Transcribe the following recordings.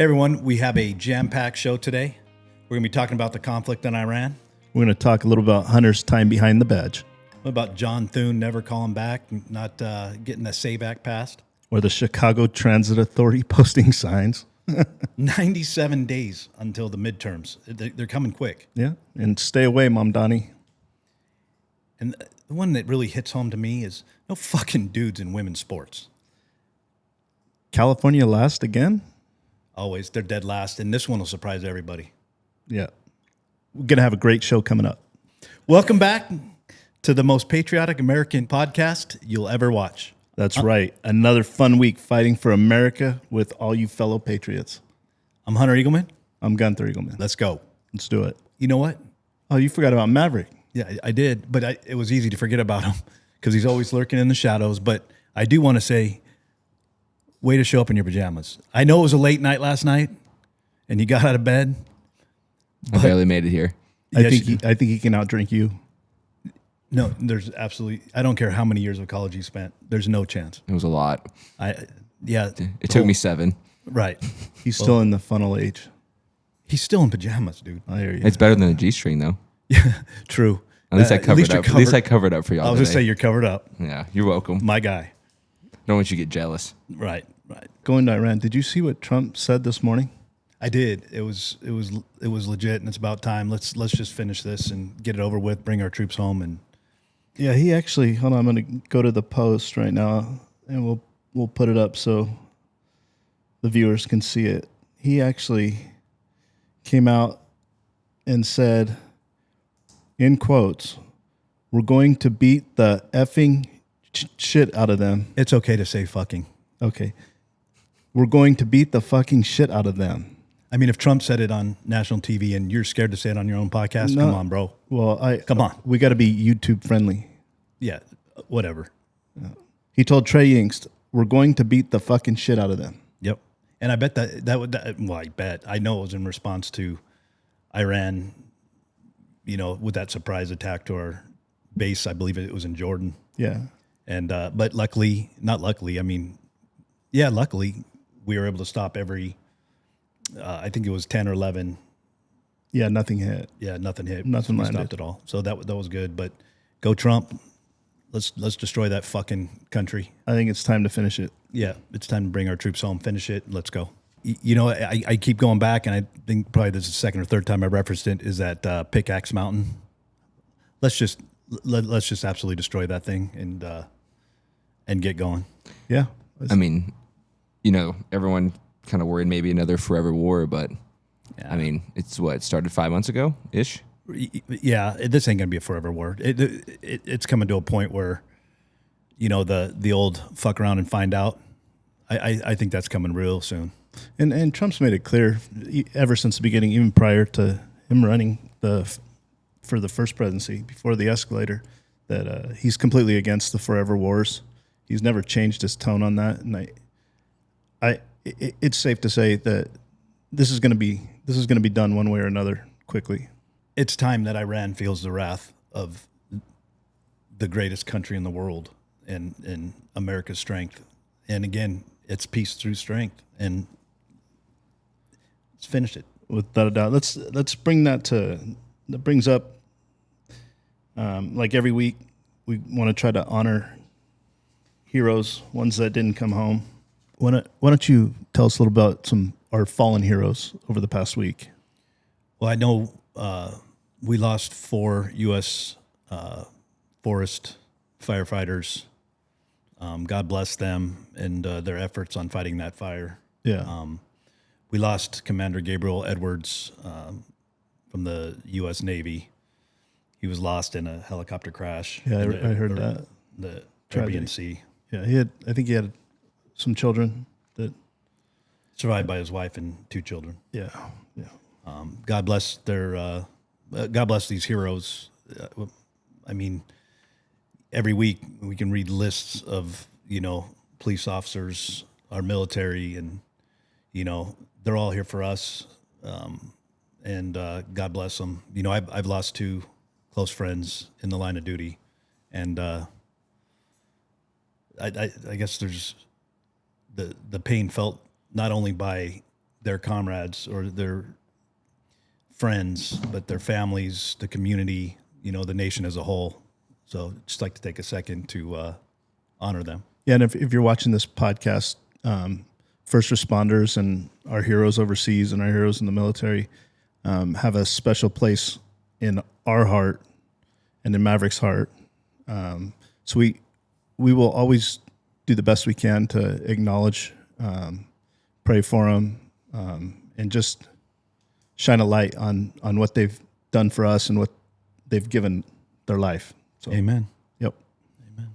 Hey everyone, we have a jam-packed show today. We're going to be talking about the conflict in Iran. We're going to talk a little about Hunter's time behind the badge. What about John Thune never calling back, not getting the SAVE Act passed? Or the Chicago Transit Authority posting signs. 97 days until the midterms. They're coming quick. Yeah, and stay away, Mom Donnie. And the one that really hits home to me is no fucking dudes in women's sports. California last again? Always. They're dead last, and this one will surprise everybody. Yeah. We're going to have a great show coming up. Welcome back to the most patriotic American podcast you'll ever watch. That's right. Another fun week fighting for America with all you fellow patriots. I'm Hunter Eagleman. I'm Gunther Eagleman. Let's go. Let's do it. You know what? Oh, you forgot about Maverick. Yeah, I did, but it was easy to forget about him because he's always lurking in the shadows. But I do want to say, way to show up in your pajamas. I know it was a late night last night, and you got out of bed. I barely made it here. I think he can outdrink you. No, there's absolutely. I don't care how many years of college you spent. There's no chance. It was a lot. It took me 7. Right. He's still in the funnel age. He's still in pajamas, dude. I hear you. It's better than a G-string, though. Yeah, true. At least I covered up. you're At least I covered up for y'all. I was today. just say you're covered up. Yeah, you're welcome. My guy. Don't want you to get jealous. Right. Going to Iran, did you see what Trump said this morning? I did. It was legit, and it's about time. Let's just finish this and get it over with. Bring our troops home, and Yeah, he actually, hold on, I'm going to go to the post right now, and we'll put it up so the viewers can see it. He actually came out and said, in quotes, "We're going to beat the effing shit out of them." it's okay to say fucking. Okay. "We're going to beat the fucking shit out of them." I mean, if Trump said it on national TV and you're scared to say it on your own podcast, No. come on, bro. Well, Come on. We got to be YouTube friendly. Yeah, whatever. He told Trey Yingst, "We're going to beat the fucking shit out of them." Yep. And I bet I know it was in response to Iran, with that surprise attack to our base. I believe it was in Jordan. Yeah. And, but luckily, we were able to stop every, I think it was 10 or 11. Yeah, nothing hit. Yeah, nothing hit. Nothing We landed. stopped at all. So that was good. But go Trump. Let's destroy that fucking country. I think it's time to finish it. Yeah, it's time to bring our troops home, finish it, let's go. I keep going back, and I think probably this is the second or third time I referenced it, is that Pickaxe Mountain. Let's just absolutely destroy that thing and get going. Yeah. I mean, everyone kind of worried maybe another forever war, but Yeah. I mean, it started 5 months ago-ish? Yeah, this ain't gonna be a forever war. It's coming to a point where, the old fuck around and find out. I think that's coming real soon. And Trump's made it clear ever since the beginning, even prior to him running for the first presidency, before the escalator, that he's completely against the forever wars. He's never changed his tone on that, and it's safe to say that this is going to be done one way or another quickly. It's time that Iran feels the wrath of the greatest country in the world and America's strength. And again, it's peace through strength, and let's finish it. Without a doubt. Let's bring that brings up, like every week, we want to try to honor heroes, ones that didn't come home. Why don't you tell us a little about our fallen heroes over the past week? Well, I know we lost 4 U.S. Forest firefighters. God bless them and their efforts on fighting that fire. Yeah. We lost Commander Gabriel Edwards from the U.S. Navy. He was lost in a helicopter crash. Yeah, I heard that. The Tragedy. Caribbean Sea. Yeah, I think he had some children that. Survived by his wife and 2 children. Yeah. God bless God bless these heroes. I mean, every week we can read lists of police officers, our military, and they're all here for us. And God bless them. I've lost 2 close friends in the line of duty, and I guess there's the pain felt not only by their comrades or their friends, but their families, the community, the nation as a whole. So just like to take a second to honor them. Yeah, and if you're watching this podcast, first responders and our heroes overseas and our heroes in the military have a special place in our heart and in Maverick's heart. So we will always do the best we can to acknowledge, pray for them, and just shine a light on what they've done for us and what they've given their life. So, Amen. Yep. Amen.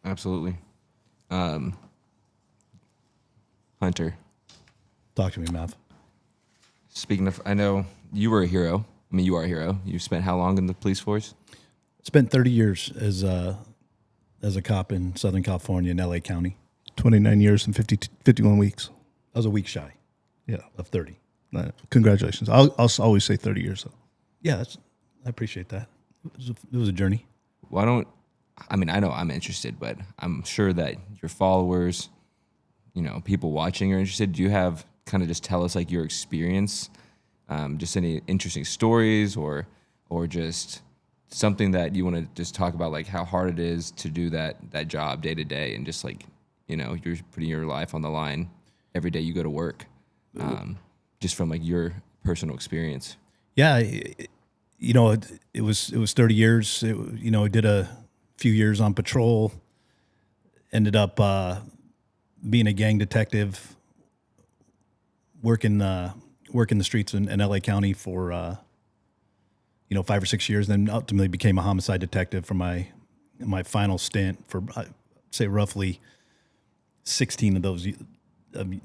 Absolutely. Hunter, Talk to me, Mav. speaking of, I know you were a hero. I mean, you are a hero. You spent how long in the police force? Spent 30 years as a cop in Southern California in LA County. 29 years and 51 weeks. I was a week shy Yeah. of 30. Congratulations. I'll always say 30 years though. Yeah, I appreciate that. It was a journey. I know I'm interested, but I'm sure that your followers, people watching are interested. Do you have kind of just tell us like your experience, just any interesting stories or just something that you want to just talk about, like how hard it is to do that job day to day, and just like, you're putting your life on the line every day you go to work, just from like your personal experience. Yeah, it was 30 years. I did a few years on patrol. Ended up being a gang detective, working the streets in LA County for 5 or 6 years. Then ultimately became a homicide detective for my final stint for I'd say roughly 16 of those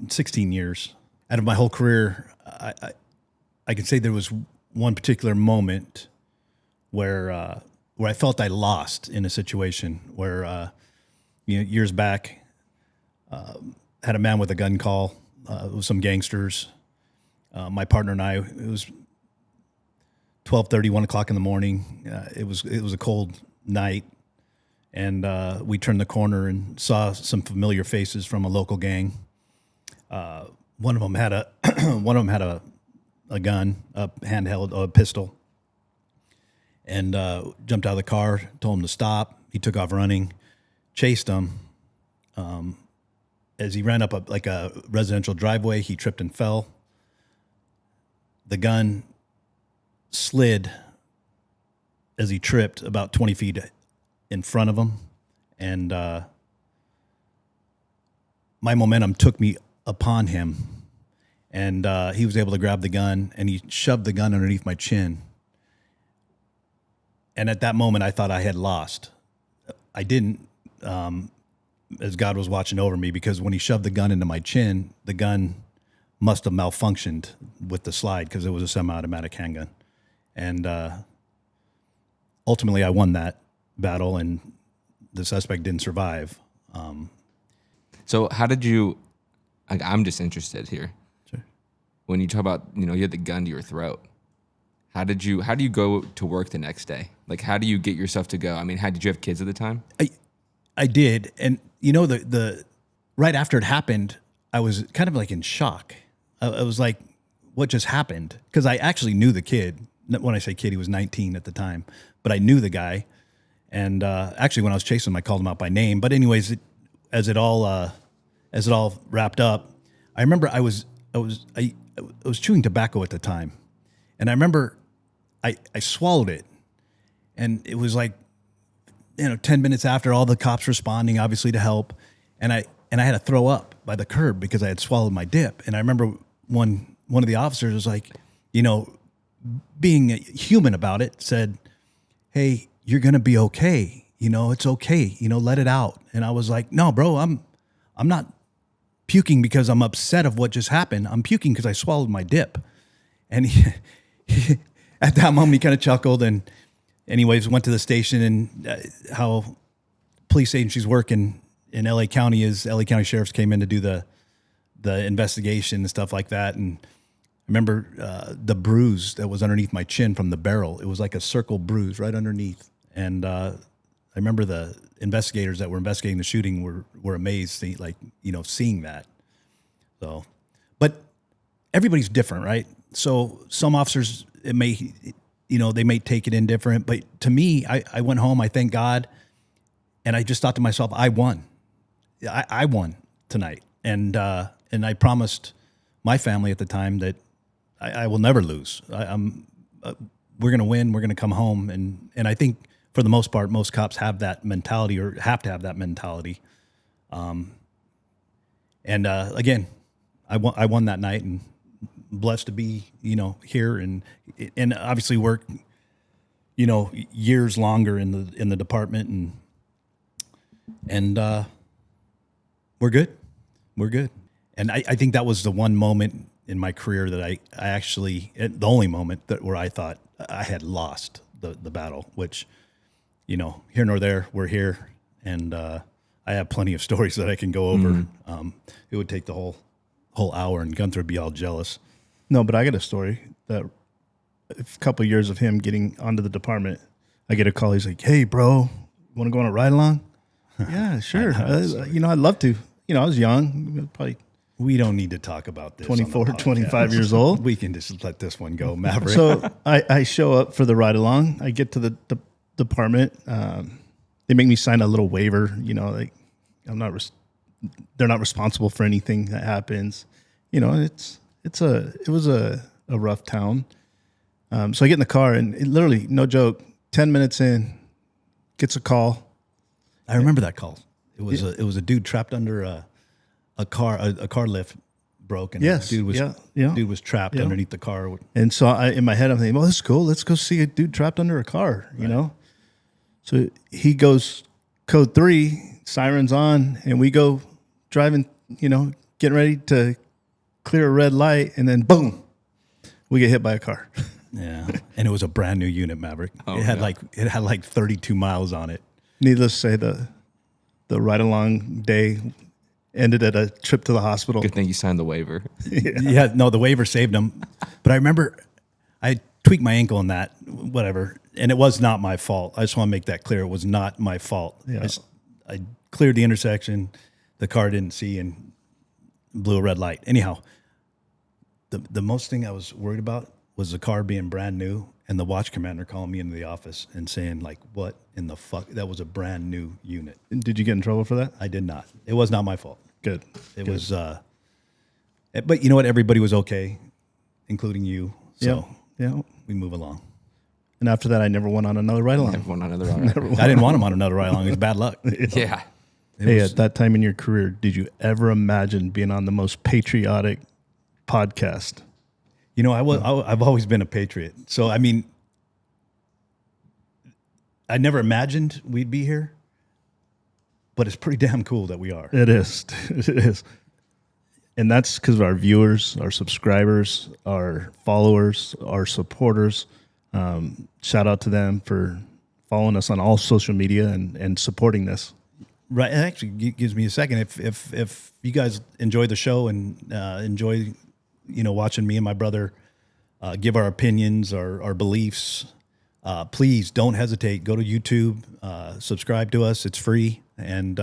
16 years. Out of my whole career, I can say there was one particular moment where I felt I lost in a situation where years back had a man with a gun call. It was some gangsters. My partner and I. It was 12:30, 1 o'clock in the morning. It was a cold night, and we turned the corner and saw some familiar faces from a local gang. One of them had a gun, a handheld, a pistol, and jumped out of the car. Told him to stop. He took off running, chased him. As he ran up a residential driveway, he tripped and fell. The gun slid as he tripped about 20 feet in front of him, and my momentum took me upon him, and he was able to grab the gun, and he shoved the gun underneath my chin. And at that moment, I thought I had lost. I didn't, as God was watching over me, because when he shoved the gun into my chin, the gun must have malfunctioned with the slide because it was a semi-automatic handgun. And ultimately, I won that battle, and the suspect didn't survive. So how did you? I'm just interested here. Sure. When you talk about you had the gun to your throat, how do you go to work the next day? Like, how do you get yourself to go? I mean, did you have kids at the time? I did, and the right after it happened, I was kind of like in shock. I was like, "What just happened?" Because I actually knew the kid. When I say kid, he was 19 at the time, but I knew the guy. And actually, when I was chasing him, I called him out by name. But anyways, as it all wrapped up, I remember I was chewing tobacco at the time, and I remember I swallowed it, and it was like 10 minutes after, all the cops responding, obviously, to help, and I had to throw up by the curb because I had swallowed my dip. And I remember one of the officers was like, being human about it, said, "Hey, you're gonna be okay. It's okay. Let it out." And I was like, "No, bro, I'm not puking because I'm upset of what just happened. I'm puking because I swallowed my dip." And he, at that moment, he kind of chuckled. And anyways, went to the station, and how police agencies work in LA County is LA County sheriffs came in to do the investigation and stuff like that. And I remember the bruise that was underneath my chin from the barrel. It was like a circle bruise right underneath. And I remember the investigators that were investigating the shooting were amazed, seeing that. So, but everybody's different, right? So some officers, it may, they may take it in different, but to me, I went home, I thank God, and I just thought to myself, I won. I won tonight. And I promised my family at the time that I will never lose. We're going to win. We're going to come home. And I think for the most part, most cops have that mentality or have to have that mentality. Again, I won that night and blessed to be, here and obviously work, years longer in the department and we're good. We're good. And I think that was the one moment in my career that I actually, the only moment where I thought I had lost the battle, which, here nor there, we're here. And I have plenty of stories that I can go over. It would take the whole hour, and Gunther would be all jealous. No, but I got a story that a couple of years of him getting onto the department, I get a call. He's like, "Hey, bro, want to go on a ride along?" Yeah, sure. I'd love to. I was young, probably we don't need to talk about this. 24, 25 years old. We can just let this one go, Maverick. So I show up for the ride along. I get to the department. They make me sign a little waiver. Like they're not responsible for anything that happens. It was a rough town. So I get in the car and it literally, no joke, 10 minutes in, gets a call. I remember that call. It was a dude trapped under a car lift broke, and yes, dude was trapped underneath the car. And so in my head I'm thinking, well, this is cool. Let's go see a dude trapped under a car. So he goes code 3, sirens on, and we go driving. Getting ready to clear a red light, and then boom, we get hit by a car. Yeah, and it was a brand new unit, Maverick. It had like 32 miles on it. Needless to say, the ride along day ended at a trip to the hospital. Good thing you signed the waiver. The waiver saved him. But I remember I tweaked my ankle in that, whatever, and it was not my fault. I just want to make that clear. It was not my fault. Yeah. I cleared the intersection. The car didn't see and blew a red light. Anyhow, the most thing I was worried about was the car being brand new and the watch commander calling me into the office and saying, like, what in the fuck? That was a brand new unit. Did you get in trouble for that? I did not. It was not my fault. Good. It was, but you know what? Everybody was okay, including you. So we move along. And after that, I never went on another ride along. I didn't want him on another ride along. It was bad luck. Yeah. At that time in your career, did you ever imagine being on the most patriotic podcast? I've always been a patriot. So, I mean, I never imagined we'd be here, but it's pretty damn cool that we are. It is. It is. And that's because of our viewers, our subscribers, our followers, our supporters. Shout out to them for following us on all social media and supporting this. Right. It actually gives me a second. If you guys enjoy the show and enjoy, watching me and my brother give our opinions, our beliefs, please don't hesitate. Go to YouTube, subscribe to us. It's free, and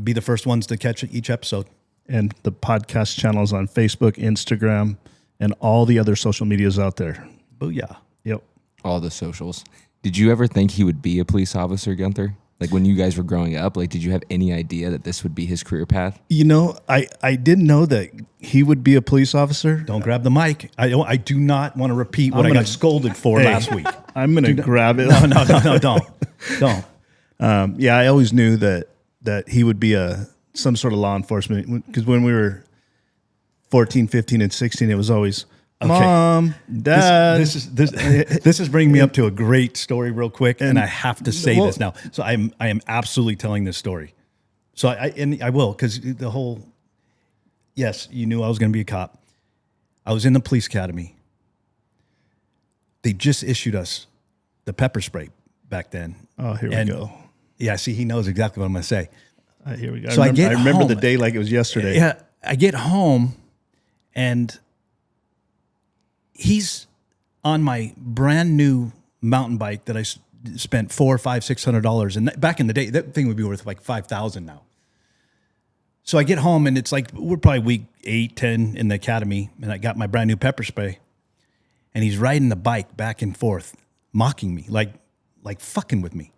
be the first ones to catch each episode. And the podcast channels on Facebook, Instagram, and all the other social medias out there. Booyah. Yep. All the socials. Did you ever think he would be a police officer, Gunther? Like when you guys were growing up, did you have any idea that this would be his career path? I didn't know that he would be a police officer. Don't grab the mic. I do not want to repeat what I got scolded for last week. I'm going to grab it. No, don't. I always knew that he would be some sort of law enforcement, because when we were 14, 15, and 16, it was always Mom, Dad. This is bringing me up to a great story real quick, and I have to say this now. So I am absolutely telling this story. So I will, because the whole, yes, you knew I was going to be a cop. I was in the police academy. They just issued us the pepper spray back then. Oh, here we go. Yeah, see, he knows exactly what I'm going to say. Here we go. So I remember home, the day like it was yesterday. Yeah, I get home, and he's on my brand new mountain bike that I spent $400, $500, $600, and back in the day, that thing would be worth like $5,000 now. So I get home and it's like, we're probably week 8, 10 in the academy. And I got my brand new pepper spray and he's riding the bike back and forth, mocking me, like fucking with me.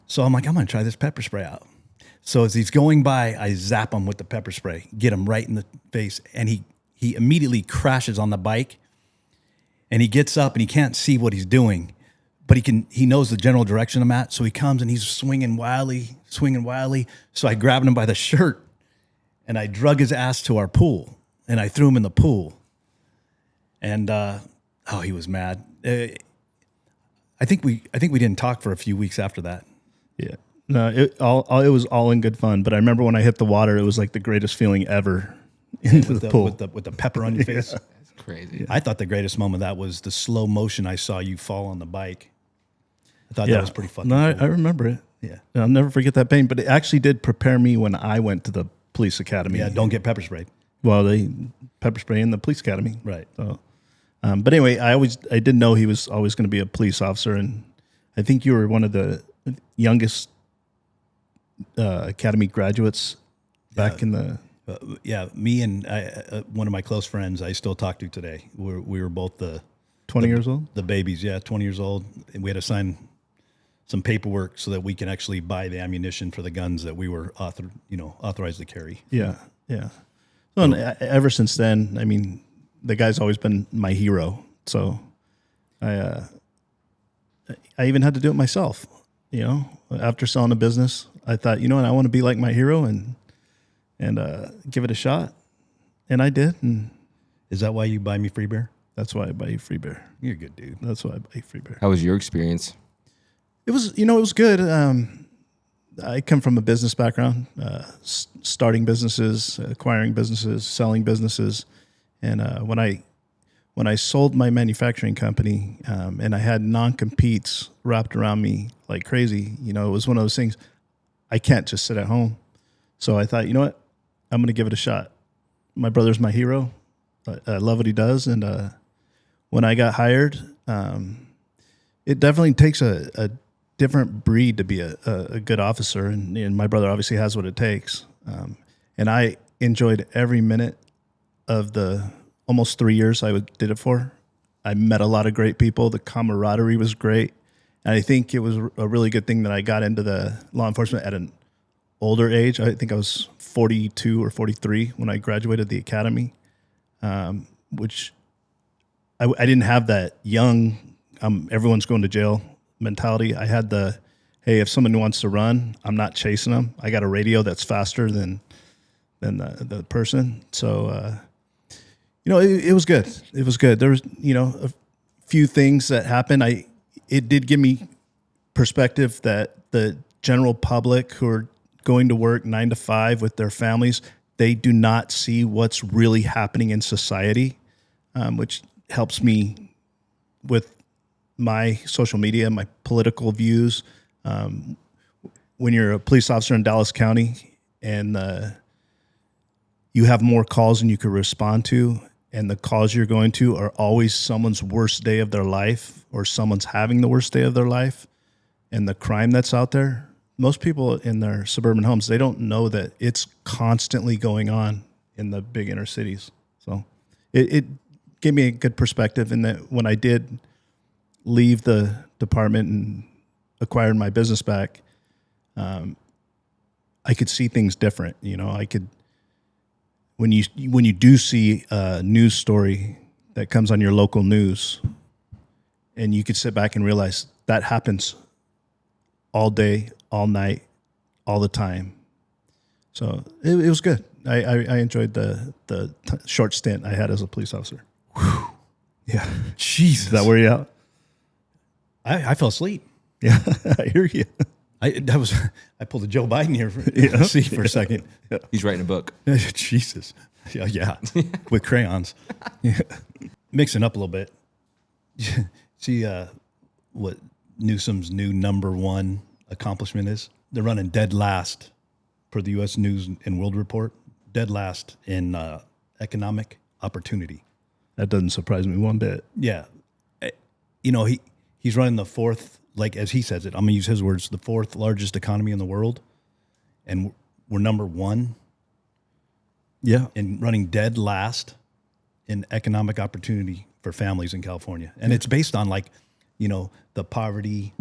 So I'm like, I'm going to try this pepper spray out. So as he's going by, I zap him with the pepper spray, get him right in the face. And he immediately crashes on the bike and he gets up and he can't see what he's doing, but he knows the general direction I'm at. So he comes and he's swinging wildly. So I grabbed him by the shirt and I drug his ass to our pool and I threw him in the pool. And, he was mad. I think we didn't talk for a few weeks after that. Yeah. No, it was all in good fun. But I remember when I hit the water, it was like the greatest feeling ever into the pool. With the pepper on your face. That's crazy. I thought the greatest moment of that was the slow motion I saw you fall on the bike. I thought that was pretty fucking cool. cool. I remember it. Yeah. I'll never forget that pain. But it actually did prepare me when I went to the police academy. Yeah, don't get pepper sprayed. Well, they pepper spray in the police academy. Right. So, but anyway, I did know he was always going to be a police officer. And I think you were one of the youngest academy graduates back in the... me and one of my close friends I still talk to today. We were both 20 years old? The babies, 20 years old. And we had to sign some paperwork so that we can actually buy the ammunition for the guns that we were authorized to carry. Yeah. Well, and ever since then, I mean, the guy's always been my hero. So I even had to do it myself. After selling a business, I thought, what, I want to be like my hero and give it a shot. And I did. And is that why you buy me free beer? That's why I buy you free beer. You're a good dude. That's why I buy you free beer. How was your experience? It was, it was good. I come from a business background, starting businesses, acquiring businesses, selling businesses. And when I sold my manufacturing company and I had non-competes wrapped around me like crazy, it was one of those things, I can't just sit at home. So I thought, you know what, I'm going to give it a shot. My brother's my hero. I love what he does. And when I got hired, it definitely takes a different breed to be a good officer. And my brother obviously has what it takes. And I enjoyed every minute of the almost 3 years I did it for. I met a lot of great people. The camaraderie was great. And I think it was a really good thing that I got into the law enforcement at an older age. I think I was 42 or 43 when I graduated the academy, which I didn't have that young, everyone's going to jail mentality. I had hey, if someone wants to run, I'm not chasing them. I got a radio that's faster than the person. So, it was good. It was good. There was, a few things that happened. It did give me perspective that the general public who are going to work 9 to 5 with their families, they do not see what's really happening in society, which helps me with my social media, my political views. When you're a police officer in Dallas County and you have more calls than you could respond to, and the calls you're going to are always someone's worst day of their life or someone's having the worst day of their life, and the crime that's out there, most people in their suburban homes, they don't know that it's constantly going on in the big inner cities. So it gave me a good perspective in that when I did leave the department and acquired my business back, I could see things different. I could, when you do see a news story that comes on your local news, and you could sit back and realize that happens all day, all night, all the time. So it was good. I enjoyed the short stint I had as a police officer. Whew. Yeah. Jesus. Is that where you out? I fell asleep. Yeah, I hear you. I pulled a Joe Biden here for a second. Yeah. He's writing a book. Jesus. Yeah. With crayons. Yeah. Mixing up a little bit. See what Newsom's new #1 accomplishment is? They're running dead last for the U.S. News and World Report. Dead last in economic opportunity. That doesn't surprise me one bit. Yeah. He's running the fourth, like as he says it, I'm going to use his words, the 4th largest economy in the world. And we're #1 Yeah. and running dead last in economic opportunity for families in California. And it's based on like, the poverty,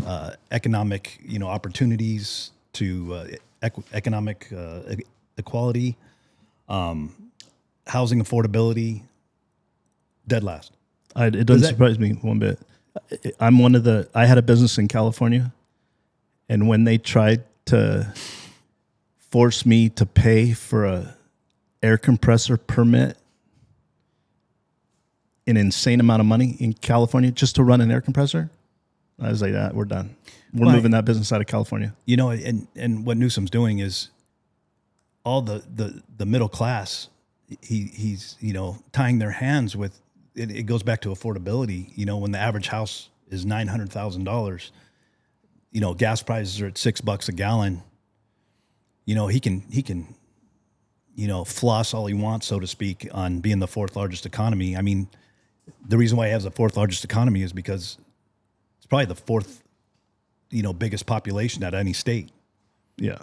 economic, opportunities to economic equality, housing affordability, dead last. It doesn't surprise me one bit. I had a business in California, and when they tried to force me to pay for a air compressor permit, an insane amount of money in California just to run an air compressor, I was like, we're done. We're moving that business out of California. And what Newsom's doing is all the middle class, he's tying their hands with it. It goes back to affordability. When the average house is $900,000, gas prices are at $6 a gallon. He can floss all he wants, so to speak, on being the fourth largest economy. I mean, the reason why he has the fourth largest economy is because it's probably the fourth, biggest population at any state. Yeah.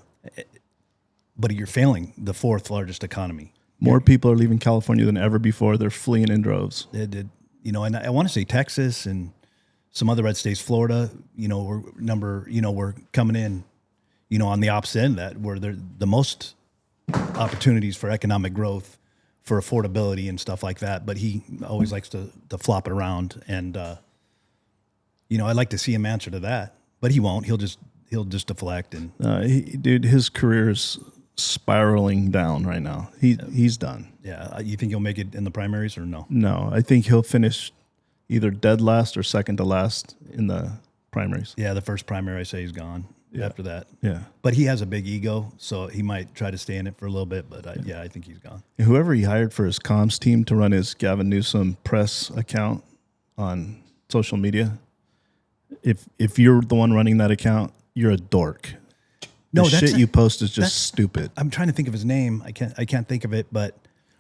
But you're failing the fourth largest economy. More people are leaving California than ever before. They're fleeing in droves. And I want to say Texas and some other red states, Florida, we're coming in, on the opposite end of that, where they're the most opportunities for economic growth, for affordability and stuff like that. But he always likes to flop it around. And, I'd like to see him answer to that, but he won't. He'll just deflect. And dude, his career is spiraling down right now. He's done. Yeah. You think he'll make it in the primaries or no? No, I think he'll finish either dead last or second to last in the primaries. Yeah. The first primary, I say he's gone after that. Yeah. But he has a big ego, so he might try to stay in it for a little bit, but I think he's gone. And whoever he hired for his comms team to run his Gavin Newsom press account on social media, if you're the one running that account, you're a dork. No, the shit you post is just stupid. I'm trying to think of his name. I can't think of it, but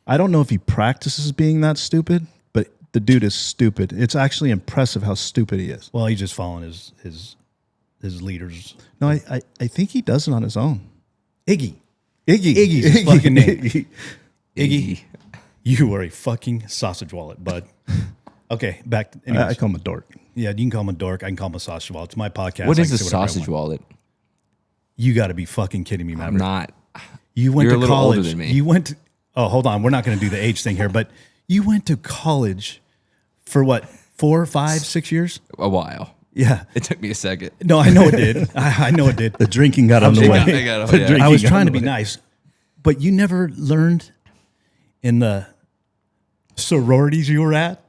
I don't know if he practices being that stupid, but the dude is stupid. It's actually impressive how stupid he is. well, he's just following his leaders. No, I think he does it on his own. Iggy's Iggy. his fucking name. Iggy, you are a fucking sausage wallet, bud. Okay, back. I call him a dork. Yeah, you can call him a dork. I can call him a sausage wallet. It's my podcast. What I is can a say whatever I sausage want. wallet? You got to be fucking kidding me, man. I'm not. You went You're to a little college. older than me. You went to, oh, hold on. We're not going to do the age thing here, but you went to college for what, 4, 5, 6 years? A while. Yeah. It took me a second. No, I know it did. I know it did. The drinking got on the way. I was trying to be nice, but you never learned in the sororities you were at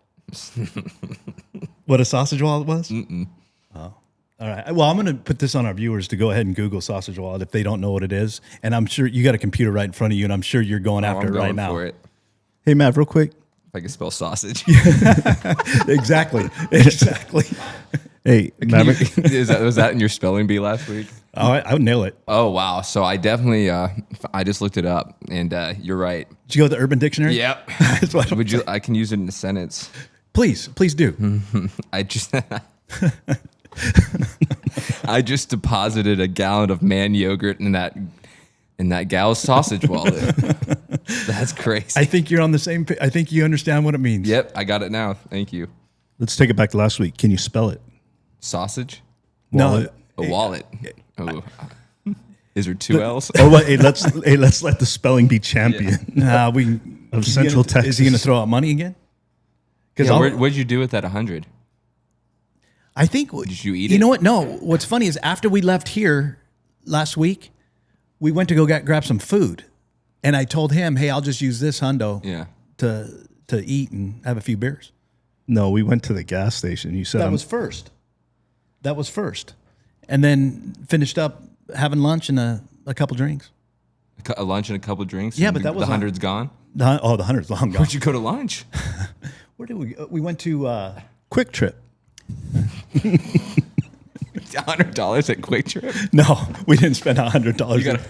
what a sausage wallet was? Mm-mm. Oh, all right. Well, I'm going to put this on our viewers to go ahead and Google sausage wallet if they don't know what it is. And I'm sure you got a computer right in front of you, and I'm sure you're going after it right now. For it. Hey, Matt, real quick. If I can spell sausage. Exactly. Hey, Maverick. Was that in your spelling bee last week? Oh, I would nail it. Oh, wow. So I definitely, I just looked it up, and you're right. Did you go to the Urban Dictionary? Yep. That's what I can use it in a sentence. Please do. I just I just deposited a gallon of man yogurt in that gal's sausage wallet. That's crazy. I think you're on the same I think you understand what it means. Yep, I got it now. Thank you. Let's take it back to last week. Can you spell it? Sausage? No. A wallet. Oh. Is there 2 L's? Oh, wait, let's let the spelling be champion We of Central Texas. Is he going to throw out money again? Because Yeah, what'd you do with that 100? I think. Did you eat You it? know what? No. What's funny is after we left here last week, we went to go grab some food, and I told him, "Hey, I'll just use this hundo Yeah. to eat and have a few beers." No, we went to the gas station. You said That was first, and then finished up having lunch and a couple drinks. A lunch and a couple drinks? Yeah, and but that was the not- 100's gone? The 100's long gone. Where'd you go to lunch? Where did we go? We went to Quick Trip. $100 at Quick Trip? no, we didn't spend $100. You gotta-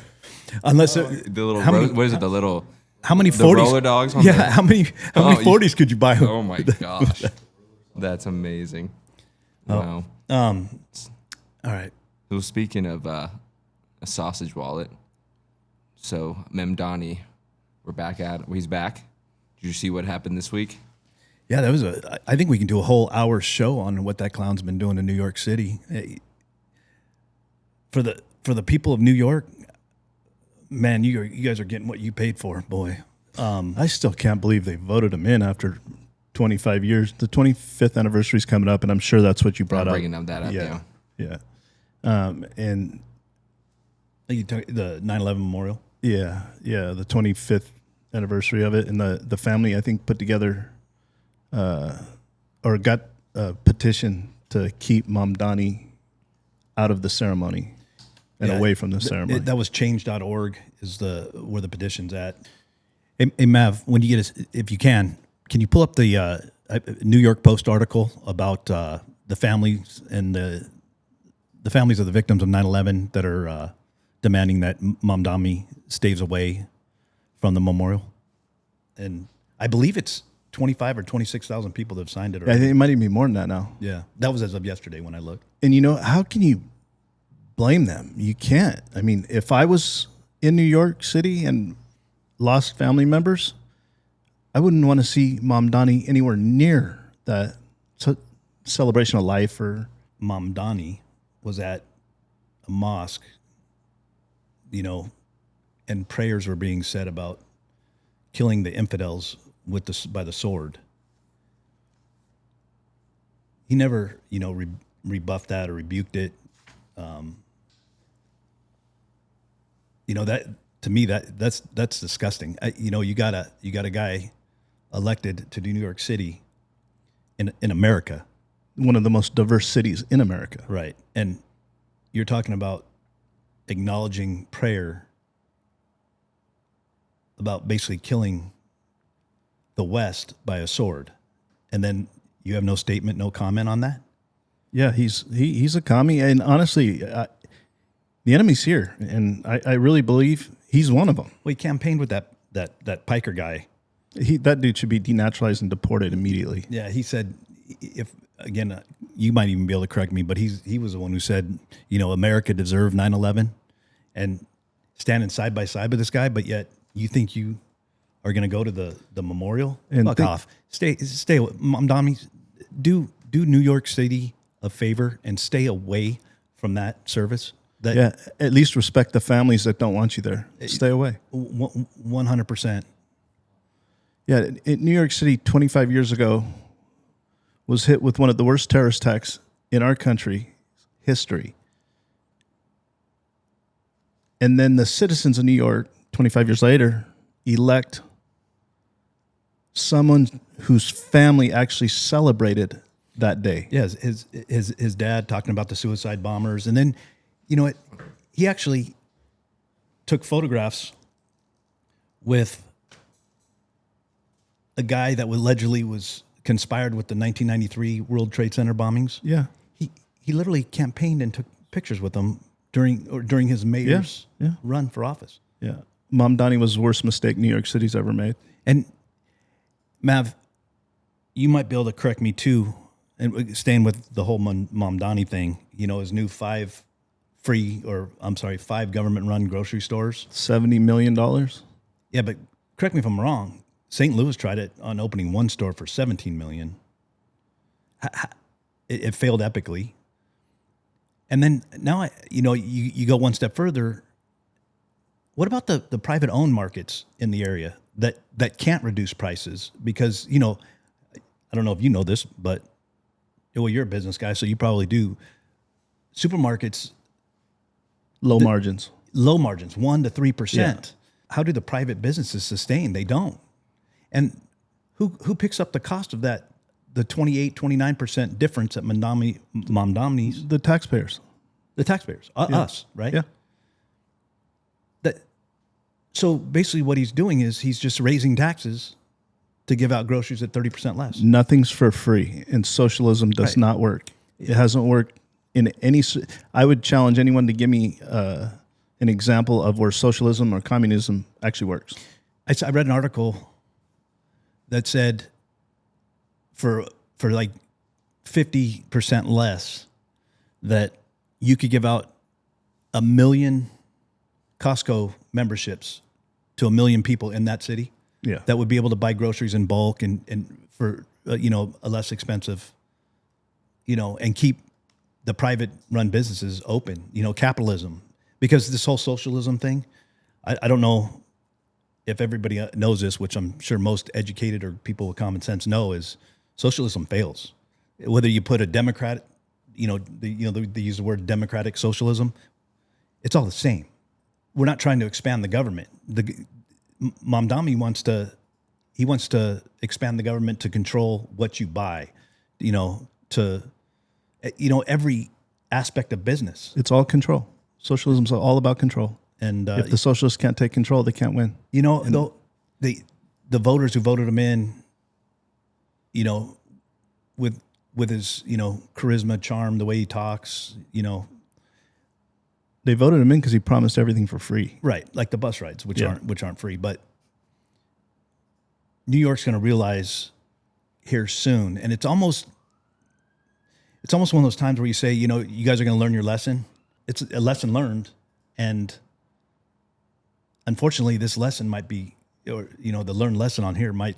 Unless The little, what is it, the little, how many the 40s? roller dogs? On Yeah, the- how many Oh, 40s could you buy? Oh my gosh. That's amazing. Wow. All right. So speaking of a sausage wallet, so Memdani He's back. Did you see what happened this week? Yeah, I think we can do a whole hour show on what that clown's been doing in New York City. For the people of New York, man, you guys are getting what you paid for, boy. I still can't believe they voted him in after 25 years. The 25th anniversary is coming up, and I'm sure that's what you brought up. Bringing that up, Yeah. And You talk, the 9/11 memorial. yeah, the 25th anniversary of it, and the family, I think, put together or got a petition to keep Mamdani out of the ceremony and away from the ceremony. That was change.org is where the petition's at. Hey, Mav, when you get if you can you pull up the New York Post article about the families and the families of the victims of 9/11 that are demanding that Mamdani stays away from the memorial? And I believe it's 25 or 26,000 people that have signed it. I think it might even be more than that now. Yeah, that was as of yesterday when I looked. And how can you blame them? You can't. I mean, if I was in New York City and lost family members, I wouldn't want to see Mamdani anywhere near that celebration of life. Or Mamdani was at a mosque, and prayers were being said about killing the infidels by the sword. He never, rebuffed that or rebuked it. That to me that's disgusting. You got a guy elected to New York City in America, one of the most diverse cities in America. right? And you're talking about acknowledging prayer about basically killing the West by a sword, and then you have no statement, no comment on that. Yeah, he's a commie, and honestly, the enemy's here, and I really believe he's one of them. Well, he campaigned with that Piker guy. That dude should be denaturalized and deported immediately. Yeah, he said, if again, you might even be able to correct me, but he was the one who said, America deserved 9/11, and standing side by side with this guy, but yet you think you are going to go to the memorial? And Fuck off. Stay. Mamdani, do New York City a favor and stay away from that service. Yeah, at least respect the families that don't want you there. Stay away. 100%. Yeah, New York City 25 years ago was hit with one of the worst terrorist attacks in our country history. And then the citizens of New York 25 years later elect someone whose family actually celebrated that day. Yeah, his dad talking about the suicide bombers, and then he actually took photographs with a guy that allegedly was conspired with the 1993 World Trade Center bombings. Yeah. He literally campaigned and took pictures with them during his mayor's run for office. Yeah. Mamdani was the worst mistake New York City's ever made. And Mav, you might be able to correct me too, and staying with the whole Mamdani thing, his new 5 government-run grocery stores. $70 million? Yeah, but correct me if I'm wrong. St. Louis tried it on opening one store for $17 million. It failed epically. And then now, you go one step further. What about the private owned markets in the area that can't reduce prices? Because, I don't know if you know this, but you're a business guy, so you probably do. Supermarkets, Low margins, 1% to 3%. Yeah. How do the private businesses sustain? They don't. And who picks up the cost of that, the 28-29% difference at Mamdani's? The taxpayers. The taxpayers, us, right? Yeah. So basically what he's doing is he's just raising taxes to give out groceries at 30% less. Nothing's for free, and socialism does not work. It hasn't worked in any. I would challenge anyone to give me an example of where socialism or communism actually works. I read an article that said for like 50% less that you could give out 1 million Costco memberships to 1 million people in that city Yeah. that would be able to buy groceries in bulk and for a less expensive, and keep the private run businesses open, capitalism, because this whole socialism thing, I don't know if everybody knows this, which I'm sure most educated or people with common sense know, is socialism fails. Whether you put a Democrat, they use the word democratic socialism, it's all the same. We're not trying to expand the government. Mamdani wants to expand the government to control what you buy, to every aspect of business. It's all control. Socialism's all about control. And if the socialists can't take control, they can't win. The voters who voted him in, with his charisma, charm, the way he talks, They voted him in because he promised everything for free. right, like the bus rides, which aren't free. But New York's going to realize here soon, and it's almost one of those times where you say, you guys are going to learn your lesson. It's a lesson learned, and unfortunately, this lesson might be, or the learned lesson on here might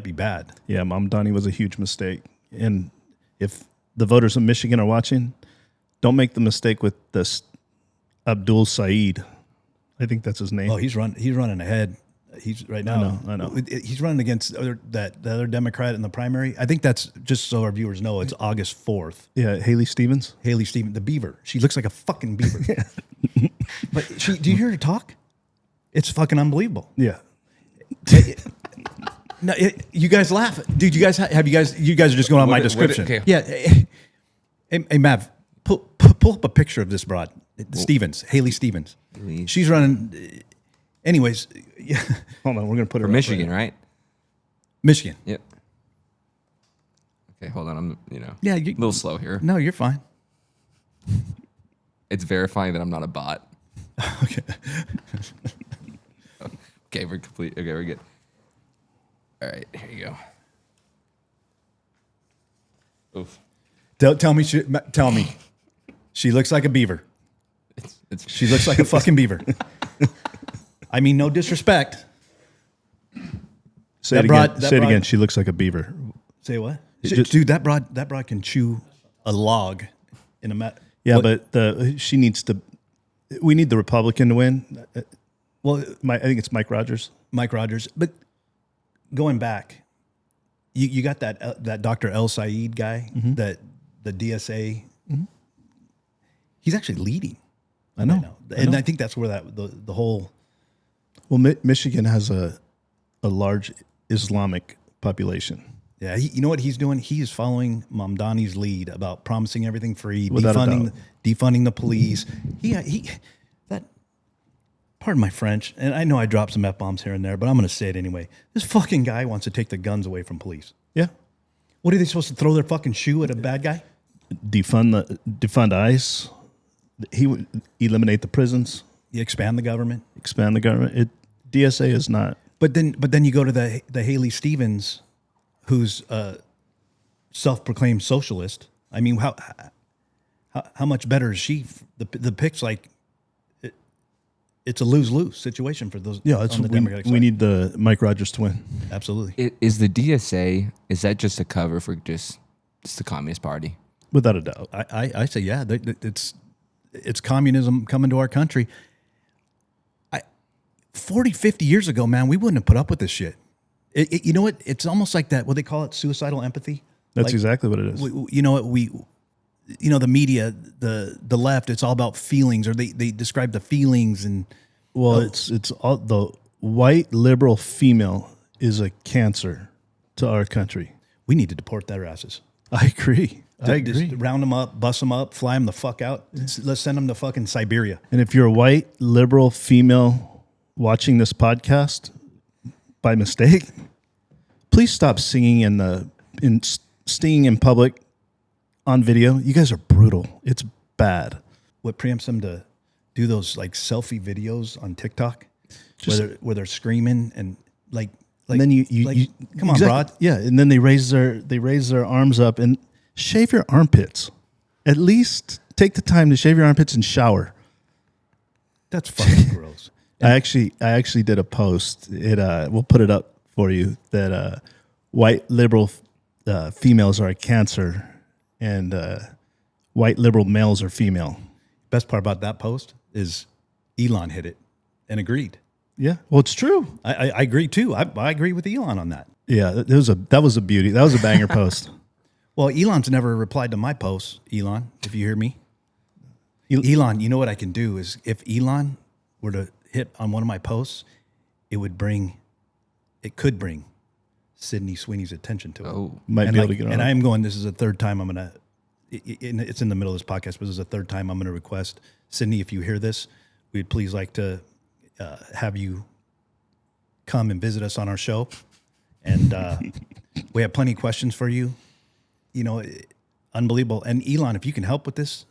be bad. Yeah, Mamdani was a huge mistake. And if the voters of Michigan are watching, don't make the mistake with this Abdul Saeed. I think that's his name. Oh, he's running ahead. He's right now. I know. He's running against the other Democrat in the primary. I think that's, just so our viewers know, it's August 4th. Yeah, Haley Stevens. Haley Stevens, the beaver. She looks like a fucking beaver. But do you hear her talk? It's fucking unbelievable. Yeah. No, you guys laugh, dude. You guys you guys are just going on my description. Okay. Yeah. Hey, Mav, pull up a picture of this broad. Stevens, Haley Stevens. She's running. Anyways, yeah. Hold on, we're gonna put her For up Michigan, right right? Michigan. Yep. Okay, hold on. I'm Yeah, a little slow here. No, you're fine. It's verifying that I'm not a bot. Okay. Okay, we're complete. Okay, we're good. All right, here you go. Oof. Tell me. She looks like a beaver. She looks like a fucking beaver. I mean, no disrespect. Say it again. Say it again. She looks like a beaver. Say what? Just- Dude, that broad can chew a log in a mat. Yeah, but she needs to. We need the Republican to win. Well, I think it's Mike Rogers. Mike Rogers. But going back, you got that Dr. El Said guy, that the DSA. Mm-hmm. He's actually leading. I know. Right now. And I think that's where the whole. Well, Michigan has a large Islamic population. Yeah, you know what he's doing? He is following Mamdani's lead about promising everything free, Without a doubt. defunding the police. Pardon my French, and I know I dropped some F-bombs here and there, but I'm going to say it anyway. This fucking guy wants to take the guns away from police. Yeah. What are they supposed to throw their fucking shoe at a bad guy? Defund ICE. He would eliminate the prisons, You expand the government. expand the government. DSA is not. But then you go to the Haley Stevens, who's a self-proclaimed socialist. I mean, how much better is she? The pick's like it's a lose-lose situation for those. Yeah, on the Democratic we side. need the Mike Rogers to win. Absolutely. Is the DSA, is that just a cover for just the Communist Party? Without a doubt. I say yeah. It's communism coming to our country. 40, 50 years ago, man, we wouldn't have put up with this shit. You know what? It's almost like that. What they call it, suicidal empathy. That's Like, exactly what it is. The media, the left. It's all about feelings, or they describe the feelings and. Well, it's all the white liberal female is a cancer to our country. We need to deport their asses. I agree. Just round them up, bust them up, fly them the fuck out. Let's send them to fucking Siberia. And if you're a white liberal female watching this podcast by mistake, please stop singing singing in public on video. You guys are brutal. It's bad. What preempts them to do those like selfie videos on TikTok, where they're screaming and like And then you come on, broad. Yeah, and then they raise their arms up and shave your armpits. At least take the time to shave your armpits and shower. That's fucking gross. I actually did a post. We'll put it up for you. That white liberal females are a cancer, and white liberal males are female. Best part about that post is Elon hit it and agreed. Yeah, well, it's true. I agree too. I agree with Elon on that. Yeah, that was a beauty. That was a banger post. Well, Elon's never replied to my posts. Elon, if you hear me, Elon, you know what I can do is if Elon were to hit on one of my posts, it could bring Sydney Sweeney's attention to it. Oh, Might and be able to get on. And it. I am going. This is the third time I'm gonna. It's in the middle of this podcast, but this is the third time I'm going to request Sydney, if you hear this, we'd please like to have you come and visit us on our show, and we have plenty of questions for you. You know, unbelievable. And Elon, if you can help with this,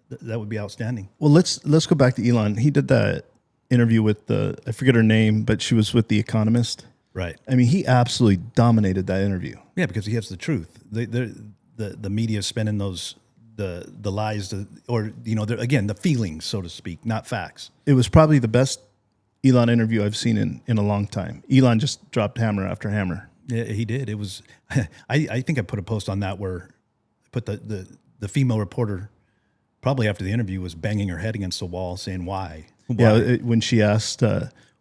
that would be outstanding. Well, let's go back to Elon. He did that interview with I forget her name, but she was with The Economist. Right. I mean, he absolutely dominated that interview. Yeah, because he has the truth. The media is spinning those the lies, or you know, again, the feelings, so to speak, not facts. It was probably the best Elon interview I've seen in a long time. Elon just dropped hammer after hammer. Yeah, he did. It was. I think I put a post on that where I put the female reporter probably after the interview was banging her head against the wall, saying why. Yeah, when she asked,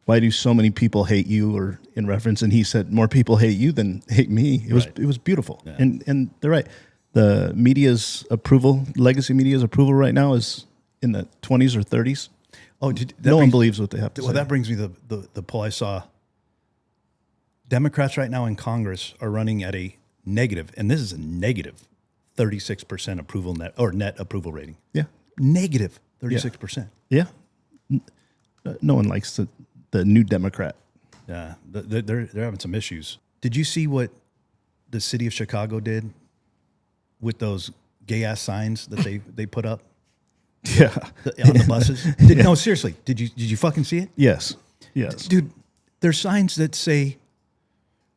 "Why do so many people hate you?" or in reference, and he said, "More people hate you than hate me." It was beautiful, Yeah. and they're right. The media's approval, legacy media's approval right now is in the 20s or 30s. Oh, No one believes what they have to say. Well, that brings me to the poll I saw. Democrats right now in Congress are running at a negative, and this is a negative 36% approval net approval rating. Yeah, Negative 36%. yeah. No one likes the new Democrat. Yeah, they're having some issues. Did you see what the city of Chicago did with those gay ass signs that they put up Yeah. on the buses? No, seriously. Did you fucking see it? Yes. Dude, there's signs that say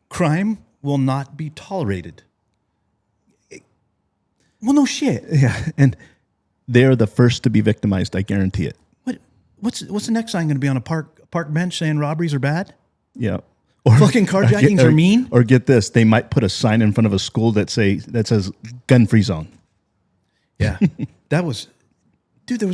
crime will not be tolerated. Well, no shit. Yeah, and they're the first to be victimized. I guarantee it. What's the next sign going to be on a park bench saying robberies are bad? Yeah. Fucking carjackings are mean? Or get this, they might put a sign in front of a school that says gun-free zone. Yeah. There was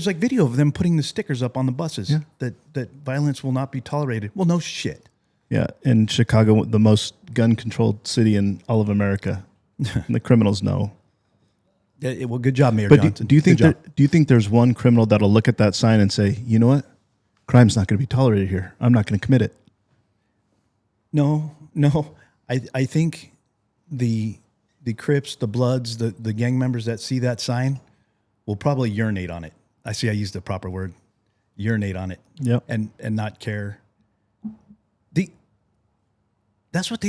like video of them putting the stickers up on the buses that violence will not be tolerated. Well, no shit. Yeah, in Chicago, the most gun-controlled city in all of America. And the criminals know. Well, good job, Mayor But Johnson. do you think Good job. do you think there's one criminal that'll look at that sign and say, you know what, crime's not going to be tolerated here. I'm not going to commit it. No. I think the Crips, the Bloods, the gang members that see that sign will probably urinate on it. I used the proper word, urinate on it. Yep. And not care. That's what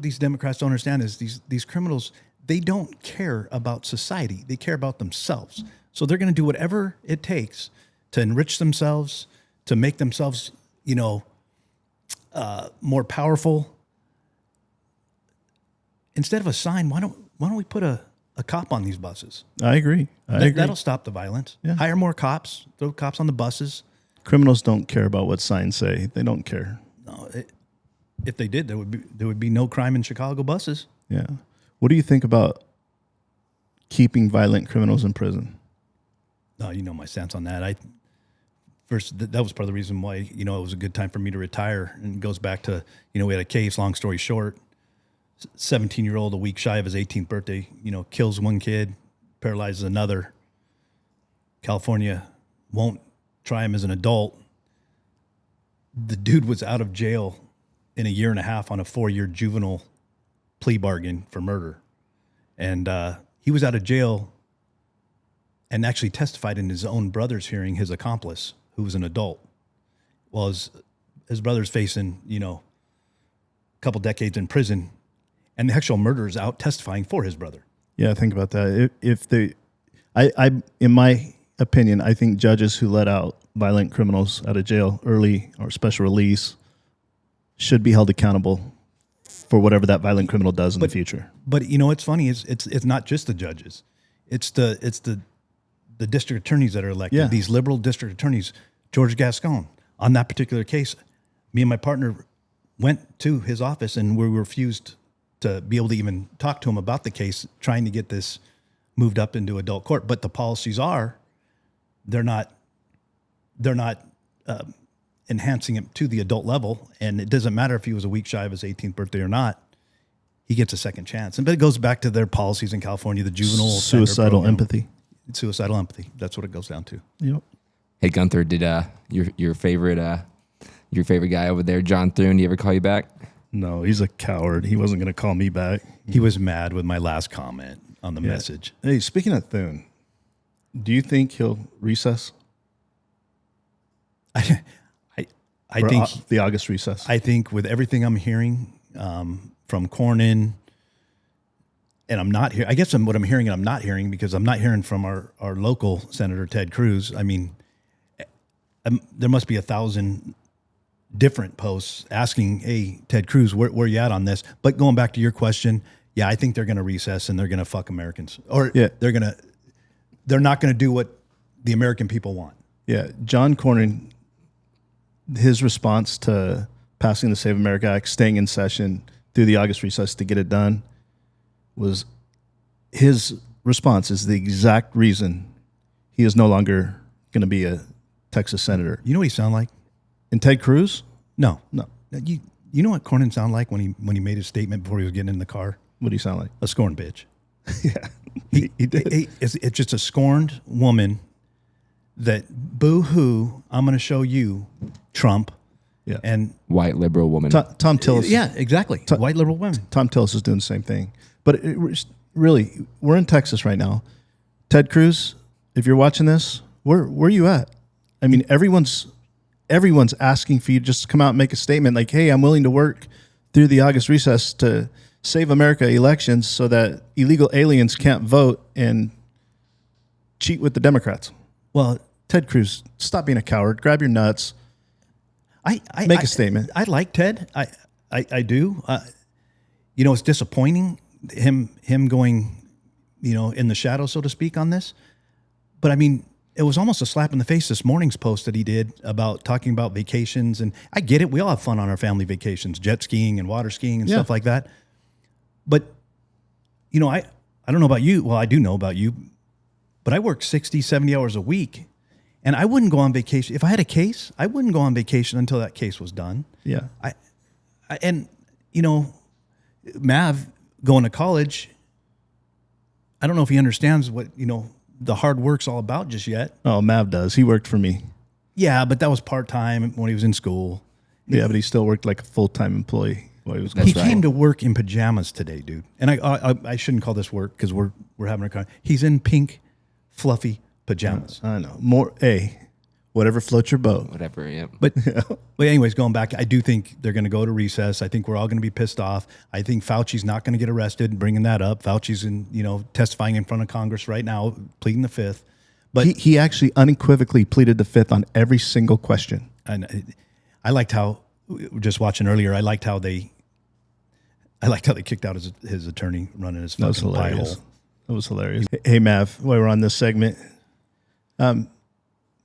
these Democrats don't understand is these criminals, they don't care about society. They care about themselves. So they're going to do whatever it takes to enrich themselves, to make themselves, more powerful. Instead of a sign, why don't we put a cop on these buses? I agree. I agree. That'll stop the violence. Yeah. Hire more cops. Throw cops on the buses. Criminals don't care about what signs say. They don't care. No, if they did, there would be no crime in Chicago buses. Yeah. What do you think about keeping violent criminals in prison? No, you know my stance on that. That was part of the reason why it was a good time for me to retire, and it goes back to we had a case. Long story short, 17-year-old, a week shy of his 18th birthday, kills one kid, paralyzes another. California won't try him as an adult. The dude was out of jail in a year and a half on a 4-year juvenile plea bargain for murder. And he was out of jail and actually testified in his own brother's hearing, his accomplice, who was an adult, was his brother's facing, a couple decades in prison, and the actual murderer's out testifying for his brother. Yeah, think about that. In my opinion, I think judges who let out violent criminals out of jail early or special release should be held accountable for whatever that violent criminal does in the future. But what's funny is it's not just the judges, it's the district attorneys that are elected. Yeah. These liberal district attorneys, George Gascon, on that particular case, me and my partner went to his office and we refused to be able to even talk to him about the case, trying to get this moved up into adult court. But the policies are, they're not enhancing it to the adult level. And it doesn't matter if he was a week shy of his 18th birthday or not, he gets a second chance. But it goes back to their policies in California, the juvenile offender Suicidal program. empathy. Suicidal empathy. That's what it goes down to. Yep. Hey Gunther, did your favorite guy over there, John Thune, you ever call you back? No, he's a coward. He wasn't going to call me back. He was mad with my last comment on the message. Hey, speaking of Thune, do you think he'll recess? I Or think the August recess. I think with everything I'm hearing from Cornyn, and I'm not here. I guess what I'm hearing and I'm not hearing, because I'm not hearing from our local Senator Ted Cruz. I mean, there must be 1,000 different posts asking, "Hey, Ted Cruz, where you at on this?" But going back to your question, yeah, I think they're going to recess and they're going to fuck Americans, or they're not going to do what the American people want. Yeah, John Cornyn, his response to passing the Save America Act, staying in session through the August recess to get it done, was his response is the exact reason he is no longer going to be a Texas senator. You know what he sound like? And Ted Cruz? No. You know what Cornyn sound like when he made his statement before he was getting in the car? What do you sound like? A scorned bitch. Yeah, He did. It's just a scorned woman that, boo-hoo, I'm going to show you, Trump. Yeah. And White liberal woman. Tom Tillis. yeah, exactly. White liberal women. Tom Tillis is doing the same thing. But really, we're in Texas right now. Ted Cruz, if you're watching this, where are you at? I mean, everyone's asking for you to just come out and make a statement like, "Hey, I'm willing to work through the August recess to save America elections so that illegal aliens can't vote and cheat with the Democrats." Well, Ted Cruz, stop being a coward. Grab your nuts. Make a statement. I like Ted. I do. It's disappointing him going, in the shadow, so to speak, on this. But I mean, it was almost a slap in the face, this morning's post that he did about talking about vacations. And I get it. We all have fun on our family vacations, jet skiing and water skiing and stuff like that. But, I don't know about you. Well, I do know about you, but I work 60, 70 hours a week. And I wouldn't go on vacation. If I had a case, I wouldn't go on vacation until that case was done. Yeah. Mav going to college, I don't know if he understands what, the hard work's all about just yet. Oh, Mav does. He worked for me. Yeah, but that was part-time when he was in school. Yeah, but he still worked like a full-time employee while he was He came to work in pajamas today, dude. And I shouldn't call this work because we're having a conversation. He's in pink, fluffy pajamas. I know. Whatever floats your boat. Whatever, yeah. But anyways, going back, I do think they're going to go to recess. I think we're all going to be pissed off. I think Fauci's not going to get arrested, bringing that up. Fauci's testifying in front of Congress right now, pleading the fifth. But he actually unequivocally pleaded the fifth on every single question. And I liked how, just watching earlier, I liked how they kicked out his attorney running his fucking pie hole. That was hilarious. Hey, Mav, while we're on this segment,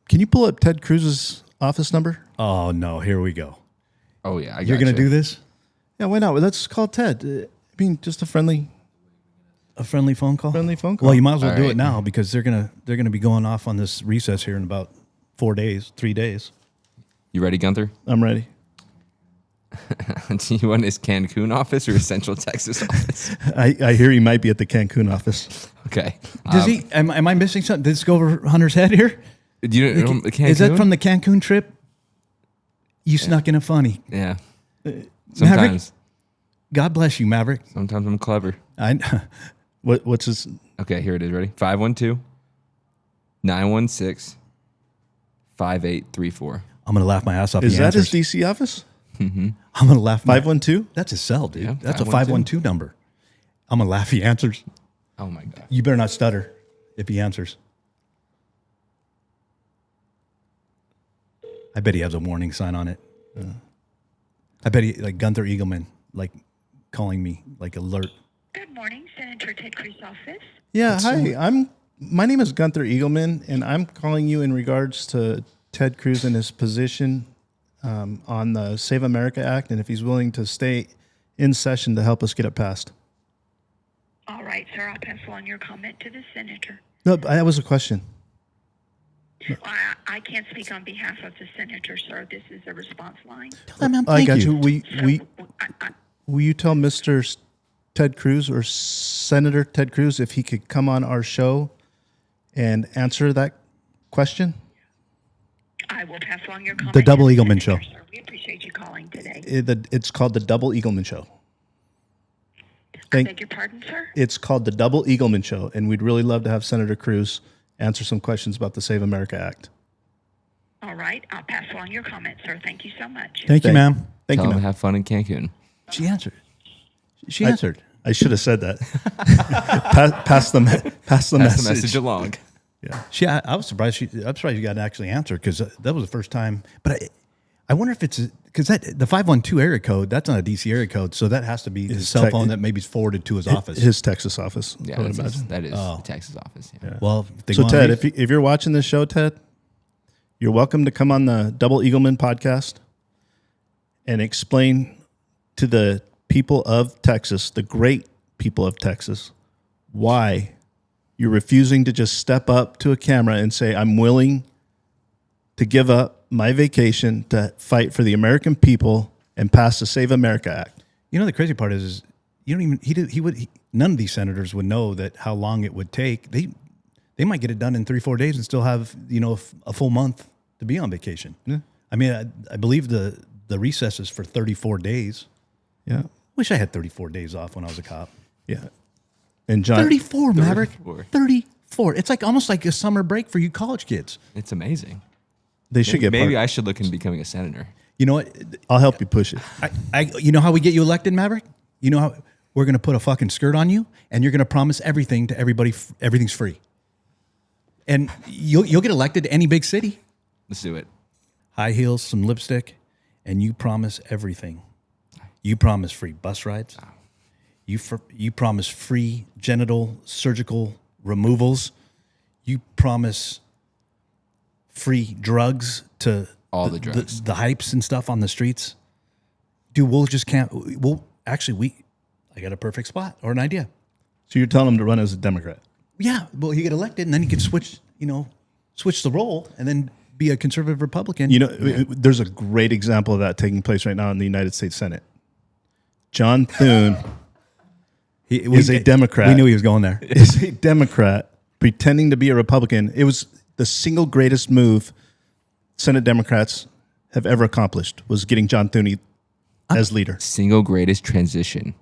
can you pull up Ted Cruz's office number? Oh, no, here we go. Oh, yeah. You're going to do this? Yeah, why not? Let's call Ted. I mean, just a friendly phone call? Friendly phone call. Well, you might as well All do right. it now because they're gonna be going off on this recess here in about 3 days. You ready, Gunther? I'm ready. Do you want his Cancun office or his Central Texas office? I hear he might be at the Cancun office. Okay. Does he? Am I missing something? Did this go over Hunter's head here? Do you know Cancun? Is that from the Cancun trip? You snuck in a funny. Yeah. Maverick? Sometimes. God bless you, Maverick. Sometimes I'm clever. What's his? Okay, here it is. Ready? 512-916-5834. I'm gonna laugh my ass off. Is he that answers. his DC office? I'm gonna laugh. 512? That's his cell, dude. Yeah, That's a 512 number. I'm gonna laugh. He answers. Oh my God. You better not stutter if he answers. I bet he has a warning sign on it. I bet he like Gunther Eagleman, like calling me, like alert. Good morning, Senator Ted Cruz's office. Yeah, hi. My name is Gunther Eagleman, and I'm calling you in regards to Ted Cruz and his position on the Save America Act, and if he's willing to stay in session to help us get it passed. All right, sir. I'll pass along your comment to the senator. No, that was a question. Well, I can't speak on behalf of the senator, sir. This is a response line. I got you. I- Will you tell Mr. Ted Cruz or Senator Ted Cruz if he could come on our show and answer that question? I will pass along your comment. The Double to Eagleman senator, Show. Sir. We appreciate you calling today. It's called the Double Eagleman Show. I beg your pardon, sir? It's called the Double Eagleman Show, and we'd really love to have Senator Cruz answer some questions about the Save America Act. All right. I'll pass along your comment, sir. Thank you so much. Thank you, ma'am. Thank Tell you, them to ma'am. have fun in Cancun. She answered. She answered. I should have said that. Pass the message. Pass the message along. Yeah. I was surprised. I'm surprised you got an actually answer because that was the first time. But I wonder if it's because the 512 area code. That's not a DC area code, so that has to be his cell phone that maybe is forwarded to his office. His Texas office. Yeah, I would that is imagine. the Texas office. Yeah. Well, if they So go on Ted, these- if you're watching this show, Ted, you're welcome to come on the Double Eagleman podcast and explain to the people of Texas, the great people of Texas, why you're refusing to just step up to a camera and say, I'm willing to give up my vacation to fight for the American people and pass the Save America Act. you know, the crazy part is you don't even none of these senators would know that how long it would take. They might get it done in 3-4 days and still have a full month to be on vacation. Yeah. I mean, I believe the recess is for 34 days. Yeah. Wish I had 34 days off when I was a cop. Yeah. And John, 34, Maverick. 34. 34. It's like almost like a summer break for you college kids. It's amazing. they should get Maybe part- I should look into becoming a senator. You know what? I'll help you push it. You know how we get you elected, Maverick? You know how we're going to put a fucking skirt on you and you're going to promise everything to everybody. Everything's free. And you'll get elected to any big city. Let's do it. High heels, some lipstick, and you promise everything. You promise free bus rides. You promise free genital surgical removals. You promise free drugs to All the drugs. the hypes and stuff on the streets. Dude, I got a perfect spot or an idea. So you're telling him to run as a Democrat. Yeah, well, you get elected and then you can switch the role and then be a conservative Republican. You know, there's a great example of that taking place right now in the United States Senate. John Thune is a Democrat. We knew he was going there. is a Democrat pretending to be a Republican. It was the single greatest move Senate Democrats have ever accomplished was getting John Thune as leader. Single greatest transition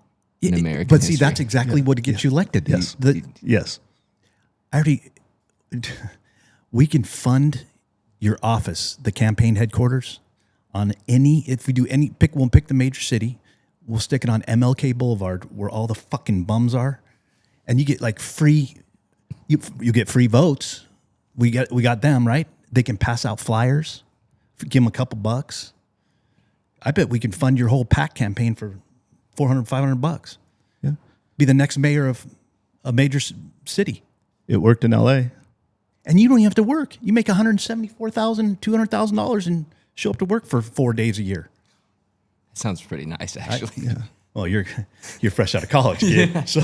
in American But see, history. that's exactly what gets you elected. Yes. Yes. We can fund your office, the campaign headquarters, on if we do we'll pick the major city, we'll stick it on MLK Boulevard where all the fucking bums are, and you get like free, you get free votes. We got them, right? They can pass out flyers, give them a couple bucks. I bet we can fund your whole PAC campaign for $400, $500. Yeah. Be the next mayor of a major city. It worked in LA. And you don't even have to work. You make $174,000, $200,000 and show up to work for 4 days a year. Sounds pretty nice, actually. Well, you're fresh out of college, kid. So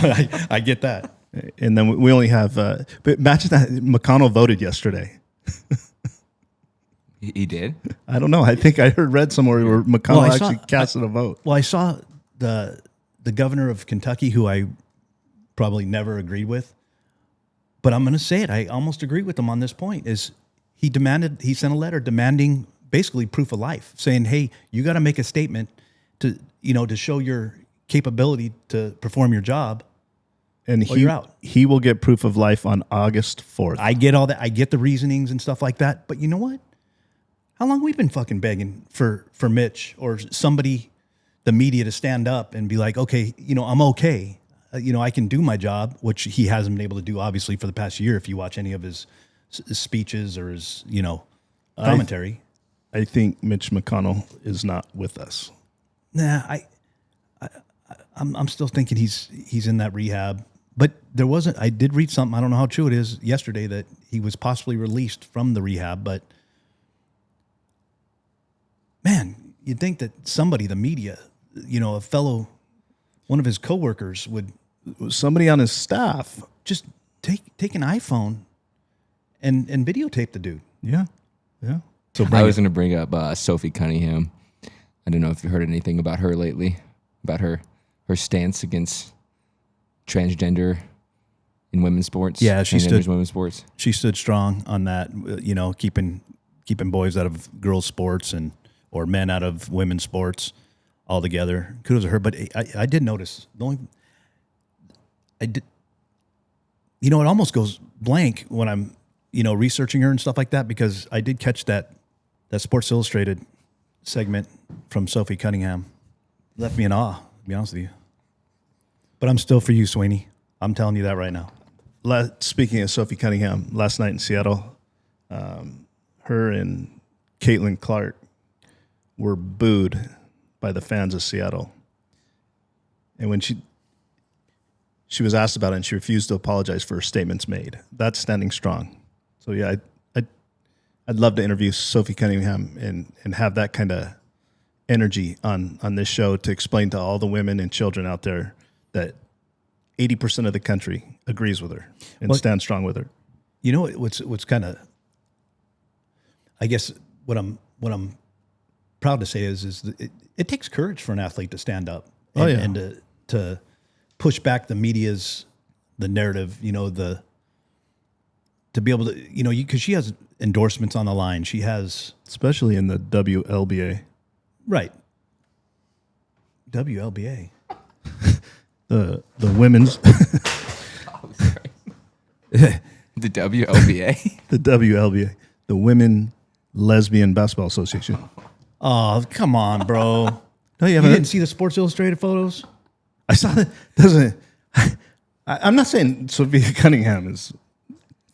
I get that. And then we only have, but imagine that McConnell voted yesterday. He did? I don't know. I think I read somewhere where McConnell Well, actually casted a vote. Well, I saw the governor of Kentucky, who I probably never agreed with, but I'm going to say it. I almost agree with him on this point. Is he sent a letter demanding basically proof of life, saying, "Hey, you got to make a statement to show your capability to perform your job." And you're out. He will get proof of life on August 4th. I get all that. I get the reasonings and stuff like that. But you know what? How long we been fucking begging for Mitch or somebody, the media, to stand up and be like, okay, I'm okay. I can do my job, which he hasn't been able to do, obviously, for the past year. If you watch any of his speeches or his, commentary. I think Mitch McConnell is not with us. Nah, I'm still thinking he's in that rehab. But I did read something, I don't know how true it is, yesterday that he was possibly released from the rehab. But man, you'd think that somebody, the media, one of his coworkers would Somebody on his staff. just take an iPhone and videotape the dude. Yeah. Yeah. So I was going to bring up Sophie Cunningham. I don't know if you heard anything about her lately, about her stance against transgender in women's sports. Yeah, she stood in women's sports. She stood strong on that. Keeping boys out of girls' sports or men out of women's sports altogether. Kudos to her. But I did notice it almost goes blank when I'm researching her and stuff like that, because I did catch that Sports Illustrated segment from Sophie Cunningham. Left me in awe, to be honest with you. But I'm still for you, Sweeney. I'm telling you that right now. Speaking of Sophie Cunningham, last night in Seattle, her and Caitlin Clark were booed by the fans of Seattle. And when she was asked about it, and she refused to apologize for her statements made. That's standing strong. So yeah, I'd love to interview Sophie Cunningham and have that kind of energy on this show to explain to all the women and children out there that 80% of the country agrees with her and stands strong with her. You know what's kind of, I guess what I'm proud to say is that it takes courage for an athlete to stand up and to push back the the narrative, to be able to, because she has endorsements on the line. She has, especially in the WLBA. Right. WLBA. The women's The WLBA? the WLBA, the Women Lesbian Basketball Association. Oh, come on, bro. No, You didn't see the Sports Illustrated photos? I saw that. I'm not saying Sophia Cunningham is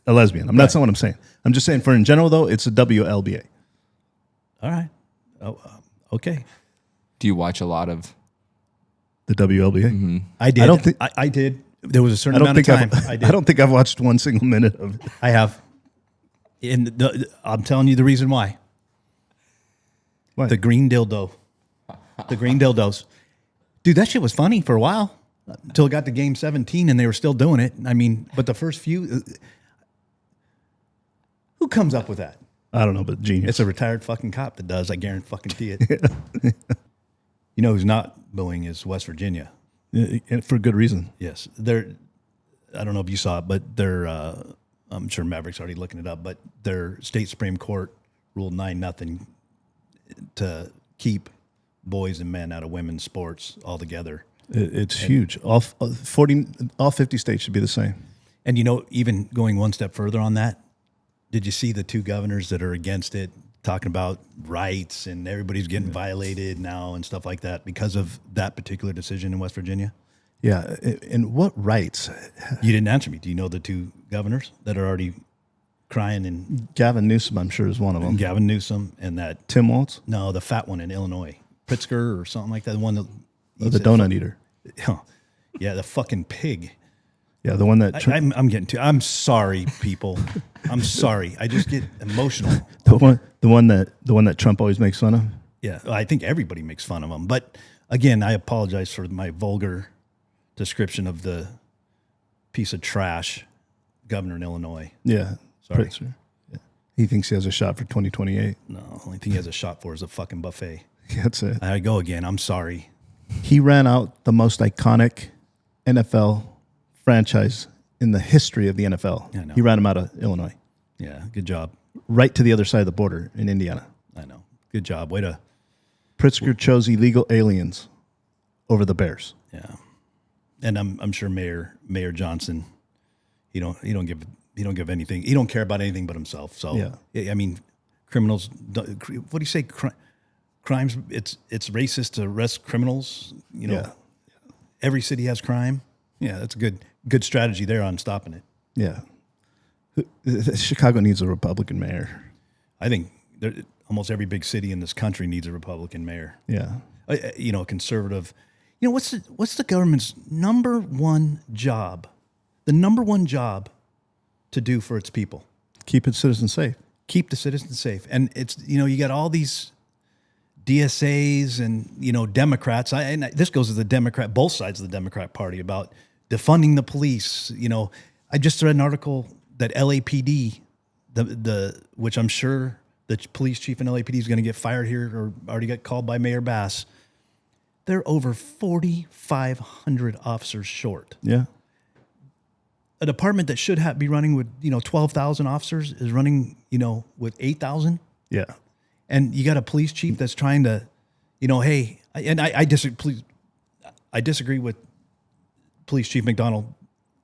a lesbian. That's not what I'm saying. I'm just saying for in general, though, it's a WLBA. All right. Oh, okay. Do you watch a lot of? The WLBA. Mm-hmm. I did. I don't think I did. There was a certain I don't amount think of time. I did. I don't think I've watched one single minute of it. I have. And I'm telling you the reason why. Why? The green dildo. The green dildos. Dude, that shit was funny for a while until it got to game 17 and they were still doing it. I mean, but the first few, who comes up with that? I don't know, but genius. It's a retired fucking cop that does. I guarantee it. You know who's not booing is West Virginia. And for good reason. Yes. I don't know if you saw it, but I'm sure Maverick's already looking it up, but their state Supreme Court ruled 9-0 to keep boys and men out of women's sports altogether. It's huge. All 50 states should be the same. And, even going one step further on that, did you see the two governors that are against it talking about rights and everybody's getting violated now and stuff like that because of that particular decision in West Virginia? Yeah. And what rights? You didn't answer me. Do you know the two governors that are already crying? And Gavin Newsom, I'm sure, is one of them. Gavin Newsom and that Tim Walz? No, the fat one in Illinois, Pritzker or something like that. The one that The donut eater. Yeah, the fucking pig. Yeah, the one that I'm getting to. I'm sorry, people. I'm sorry. I just get emotional. the one that Trump always makes fun of. Yeah, I think everybody makes fun of him. But again, I apologize for my vulgar description of the piece of trash governor in Illinois. Yeah, Sorry. Pritzker. Yeah. He thinks he has a shot for 2028. No, the only thing he has a shot for is a fucking buffet. That's it. I go again. I'm sorry. He ran out the most iconic NFL franchise in the history of the NFL. I know. He ran him out of Illinois, Yeah, good job. right to the other side of the border in Indiana. I know. Good job. Way to. Pritzker chose illegal aliens over the Bears. Yeah, and I'm sure Mayor Johnson, he don't give anything. He don't care about anything but himself. So Yeah. I mean, criminals. What do you say? Crimes. It's racist to arrest criminals. Yeah. Every city has crime. Yeah, that's a good strategy there on stopping it. Yeah. Chicago needs a Republican mayor. I think almost every big city in this country needs a Republican mayor. Yeah. A conservative. What's the government's number one job? The number one job to do for its people? Keep its citizens safe. Keep the citizens safe. And it's, you got all these DSAs and, Democrats. And this goes to the Democrat, both sides of the Democrat Party about defunding the police. I just read an article that LAPD, which I'm sure the police chief in LAPD is going to get fired here or already got called by Mayor Bass. They're over 4,500 officers short. Yeah. A department that should be running with 12,000 officers is running with 8,000. Yeah. And you got a police chief that's trying to, hey, I disagree. I disagree with Police Chief McDonald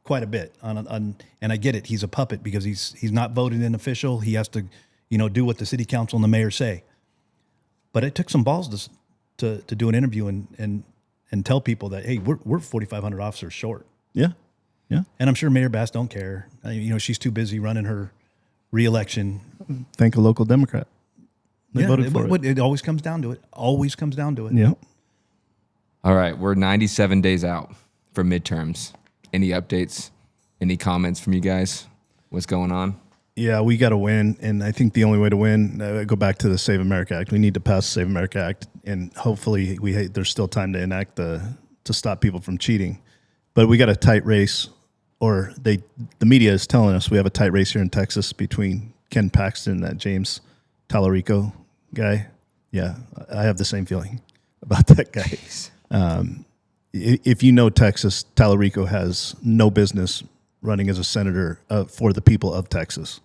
quite a bit on, and I get it. He's a puppet because he's not voted in official. He has to, do what the city council and the mayor say. But it took some balls to do an interview and tell people that, hey, we're 4,500 officers short. Yeah. Yeah. And I'm sure Mayor Bass don't care. She's too busy running her reelection. Thank a local Democrat. They voted for it. It always comes down to it. Always comes down to it. Yeah. All right, we're 97 days out for midterms. Any updates? Any comments from you guys? What's going on? Yeah, we got to win, and I think the only way to win, go back to the Save America Act. We need to pass the Save America Act, and hopefully there's still time to enact to stop people from cheating. But we got a tight race, or the media is telling us we have a tight race here in Texas between Ken Paxton and that James Tallarico guy. Yeah, I have the same feeling about that guy. If you know Texas, Tallarico has no business running as a senator for the people of Texas.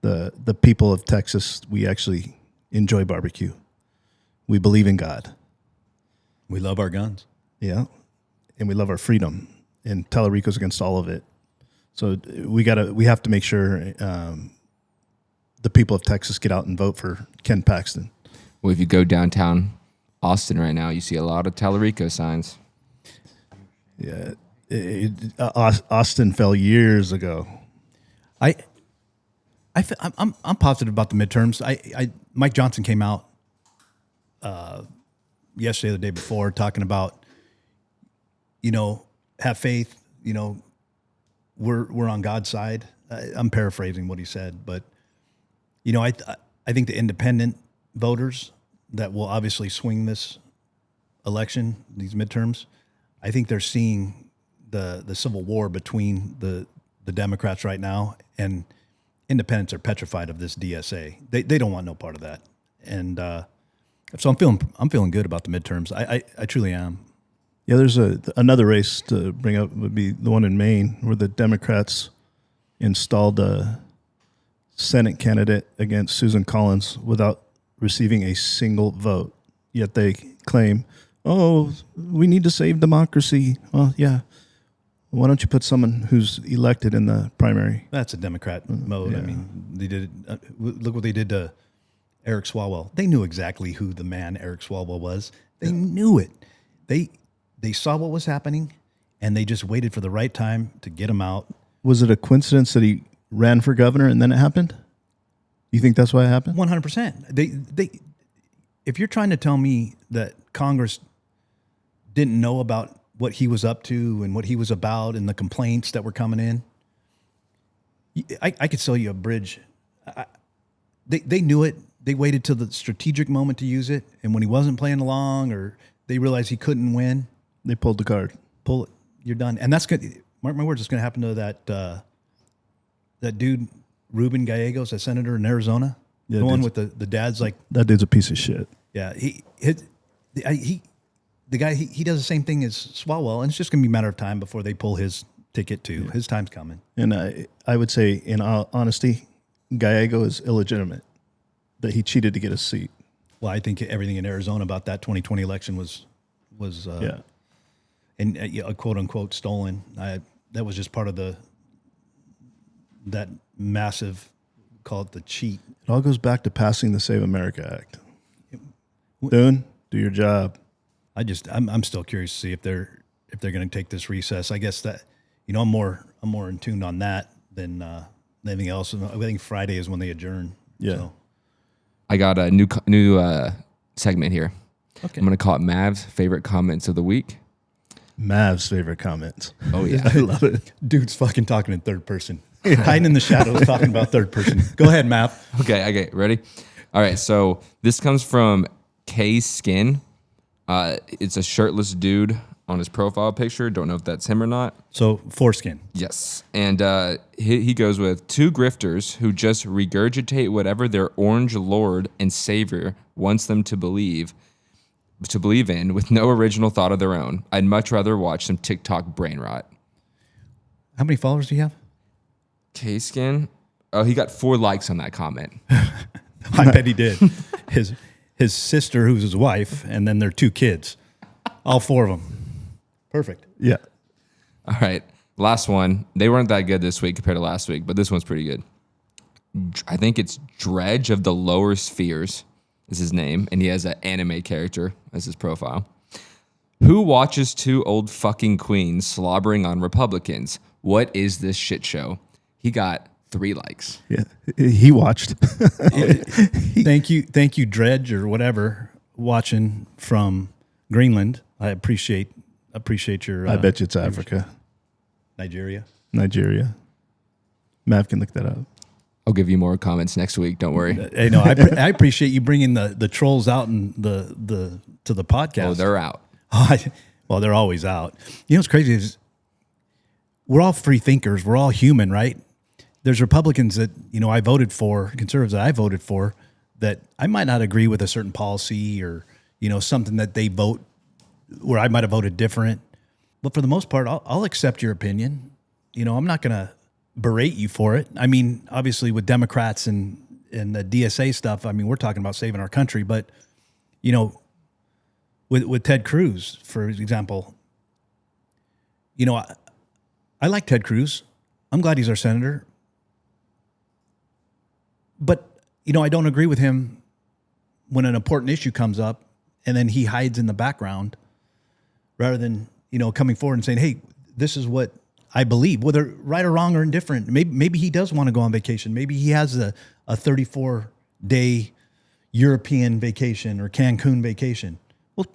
The people of Texas, we actually enjoy barbecue. We believe in God. We love our guns. Yeah, and we love our freedom. And Tallarico's against all of it. So we have to make sure the people of Texas get out and vote for Ken Paxton. Well, if you go downtown Austin right now, you see a lot of Tallarico signs. Yeah, Austin fell years ago. I'm positive about the midterms. Mike Johnson came out yesterday, or the day before, talking about have faith. We're on God's side. I'm paraphrasing what he said, but I think the independent voters that will obviously swing this election, these midterms, I think they're seeing the civil war between the Democrats right now, and independents are petrified of this DSA. They don't want no part of that, and so I'm feeling good about the midterms. I truly am. Yeah, there's another race to bring up would be the one in Maine where the Democrats installed a Senate candidate against Susan Collins without receiving a single vote. Yet they claim, oh, we need to save democracy. Well, yeah. Why don't you put someone who's elected in the primary? That's a Democrat mode. Yeah. I mean, they did. Look what they did to Eric Swalwell. They knew exactly who the man Eric Swalwell was. They knew it. They saw what was happening, and they just waited for the right time to get him out. Was it a coincidence that he ran for governor and then it happened? You think that's why it happened? 100%. They. If you're trying to tell me that Congress didn't know about what he was up to and what he was about and the complaints that were coming in, I could sell you a bridge. They knew it. They waited till the strategic moment to use it, and when he wasn't playing along or they realized he couldn't win, they pulled the card. Pull it. You're done. And that's good. Mark my words, it's going to happen to that dude, Ruben Gallegos, a senator in Arizona. Yeah, the one with the dad's like... That dude's a piece of shit. Yeah. The guy, he does the same thing as Swalwell, and it's just going to be a matter of time before they pull his ticket too. Yeah. His time's coming. And I would say, in all honesty, Gallego is illegitimate, that he cheated to get a seat. Well, I think everything in Arizona about that 2020 election was and quote unquote stolen. That was just part of that massive, call it the cheat. It all goes back to passing the Save America Act. Doon, do your job. I'm still curious to see if they're going to take this recess. I guess that I'm more in tune on that than anything else. I think Friday is when they adjourn. Yeah. So. I got a new segment here. Okay. I'm going to call it Mav's favorite comments of the week. Mav's favorite comments. Oh, yeah. I love it. Dude's fucking talking in third person. Hiding in the shadows, talking about third person. Go ahead, Mav. Okay. Ready? All right. So this comes from K Skin. It's a shirtless dude on his profile picture. Don't know if that's him or not. So foreskin. Yes. And he goes with 2 grifters who just regurgitate whatever their orange lord and savior wants them to believe in with no original thought of their own. I'd much rather watch some TikTok brain rot. How many followers do you have? K-Skin? Oh, he got 4 likes on that comment. I bet he did. His sister, who's his wife, and then their 2 kids. All 4 of them. Perfect. Yeah. All right. Last one. They weren't that good this week compared to last week, but this one's pretty good. I think it's Dredge of the Lower Spheres is his name, and he has an anime character as his profile. Who watches 2 old fucking queens slobbering on Republicans? What is this shit show? He got 3 likes. Yeah. He watched. Thank you, Dredge or whatever, watching from Greenland. I appreciate your. I bet you it's Africa. Nigeria. Mav can look that up. I'll give you more comments next week. Don't worry. Hey, no, I appreciate you bringing the trolls out and the to the podcast. Oh, they're out. Well, they're always out. You know what's crazy is we're all free thinkers. We're all human, right? There's Republicans that I voted for, conservatives that I voted for, that I might not agree with a certain policy or something that they vote where I might have voted different. But for the most part, I'll accept your opinion. I'm not going to berate you for it. I mean, obviously with Democrats and the DSA stuff, I mean, we're talking about saving our country. But, with Ted Cruz, for example, I like Ted Cruz. I'm glad he's our senator. But, I don't agree with him when an important issue comes up and then he hides in the background rather than, coming forward and saying, hey, this is what I believe, whether right or wrong or indifferent. Maybe he does want to go on vacation. Maybe he has a 34-day European vacation or Cancun vacation. Well,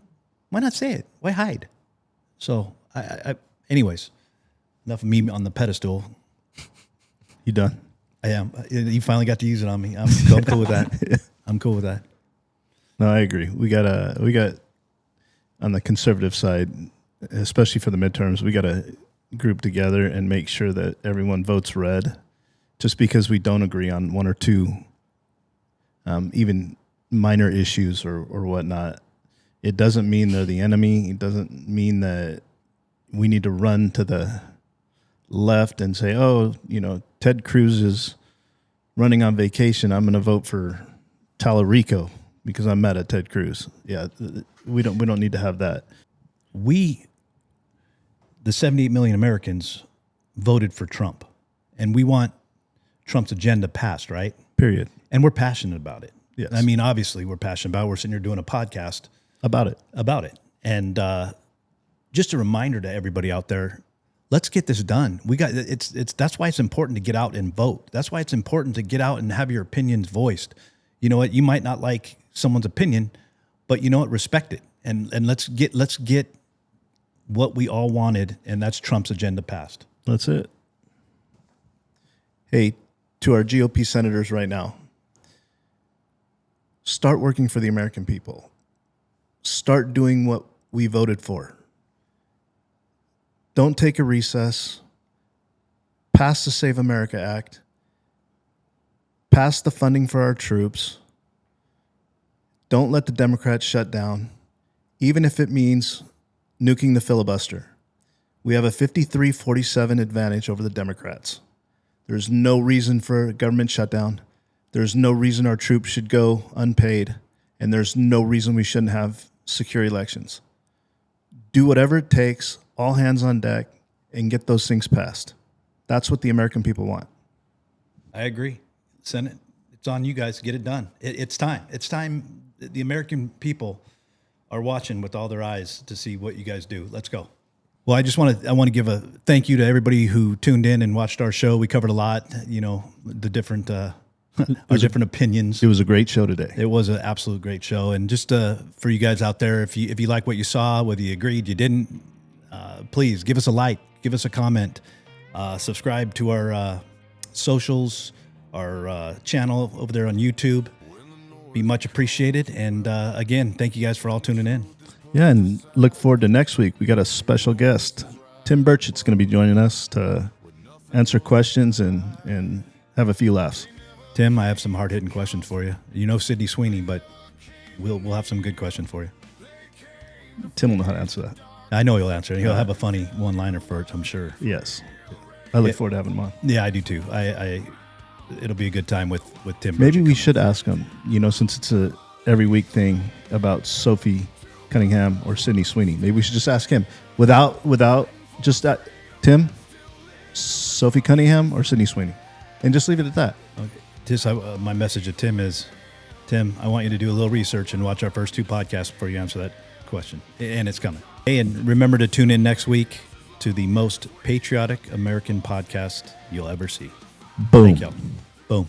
why not say it? Why hide? So, anyways, enough of me on the pedestal. You done? I am. You finally got to use it on me. I'm cool with that. I'm cool with that. No, I agree. We got on the conservative side, especially for the midterms, we got to group together and make sure that everyone votes red. Just because we don't agree on 1 or 2, even minor issues or whatnot, it doesn't mean they're the enemy. It doesn't mean that we need to run to the left and say, oh, Ted Cruz is running on vacation. I'm going to vote for Tallarico because I'm mad at Ted Cruz. Yeah, we don't need to have that. The 78 million Americans voted for Trump, and we want Trump's agenda passed, right? Period. And we're passionate about it. Yes. I mean, obviously we're passionate about it. We're sitting here doing a podcast About it. And just a reminder to everybody out there, let's get this done. That's why it's important to get out and vote. That's why it's important to get out and have your opinions voiced. You know what? You might not like someone's opinion, but you know what? Respect it. And let's get what we all wanted, and that's Trump's agenda passed. That's it. Hey, to our GOP senators right now, start working for the American people. Start doing what we voted for. Don't take a recess. Pass the Save America Act. Pass the funding for our troops. Don't let the Democrats shut down, even if it means nuking the filibuster. We have a 53-47 advantage over the Democrats. There's no reason for a government shutdown. There's no reason our troops should go unpaid. And there's no reason we shouldn't have secure elections. Do whatever it takes, all hands on deck, and get those things passed. That's what the American people want. I agree. Senate, it's on you guys to get it done. It's time. It's time. The American people are watching with all their eyes to see what you guys do. Let's go. Well, I want to give a thank you to everybody who tuned in and watched our show. We covered a lot, the different our different opinions. It was a great show today. It was an absolute great show. And just for you guys out there, if you like what you saw, whether you agreed, you didn't, please give us a like, give us a comment, subscribe to our socials, our channel over there on YouTube. be much appreciated. And again, thank you guys for all tuning in. Yeah, and look forward to next week. We got a special guest. Tim Burchett's going to be joining us to answer questions and have a few laughs. Tim, I have some hard-hitting questions for you. You know Sydney Sweeney, but we'll have some good questions for you. Tim will know how to answer that. I know he'll answer it. He'll have a funny one-liner for it, I'm sure. Yes. I look forward to having him on. Yeah, I do too. It'll be a good time with Tim. Maybe Burchett we should ask him, since it's a every week thing about Sophie Cunningham or Sydney Sweeney. Maybe we should just ask him without just that. Tim, Sophie Cunningham or Sydney Sweeney? And just leave it at that. Okay. Just my message to Tim is, Tim, I want you to do a little research and watch our first 2 podcasts before you answer that question. And it's coming. Hey, and remember to tune in next week to the most patriotic American podcast you'll ever see. Boom. Thank y'all. Boom.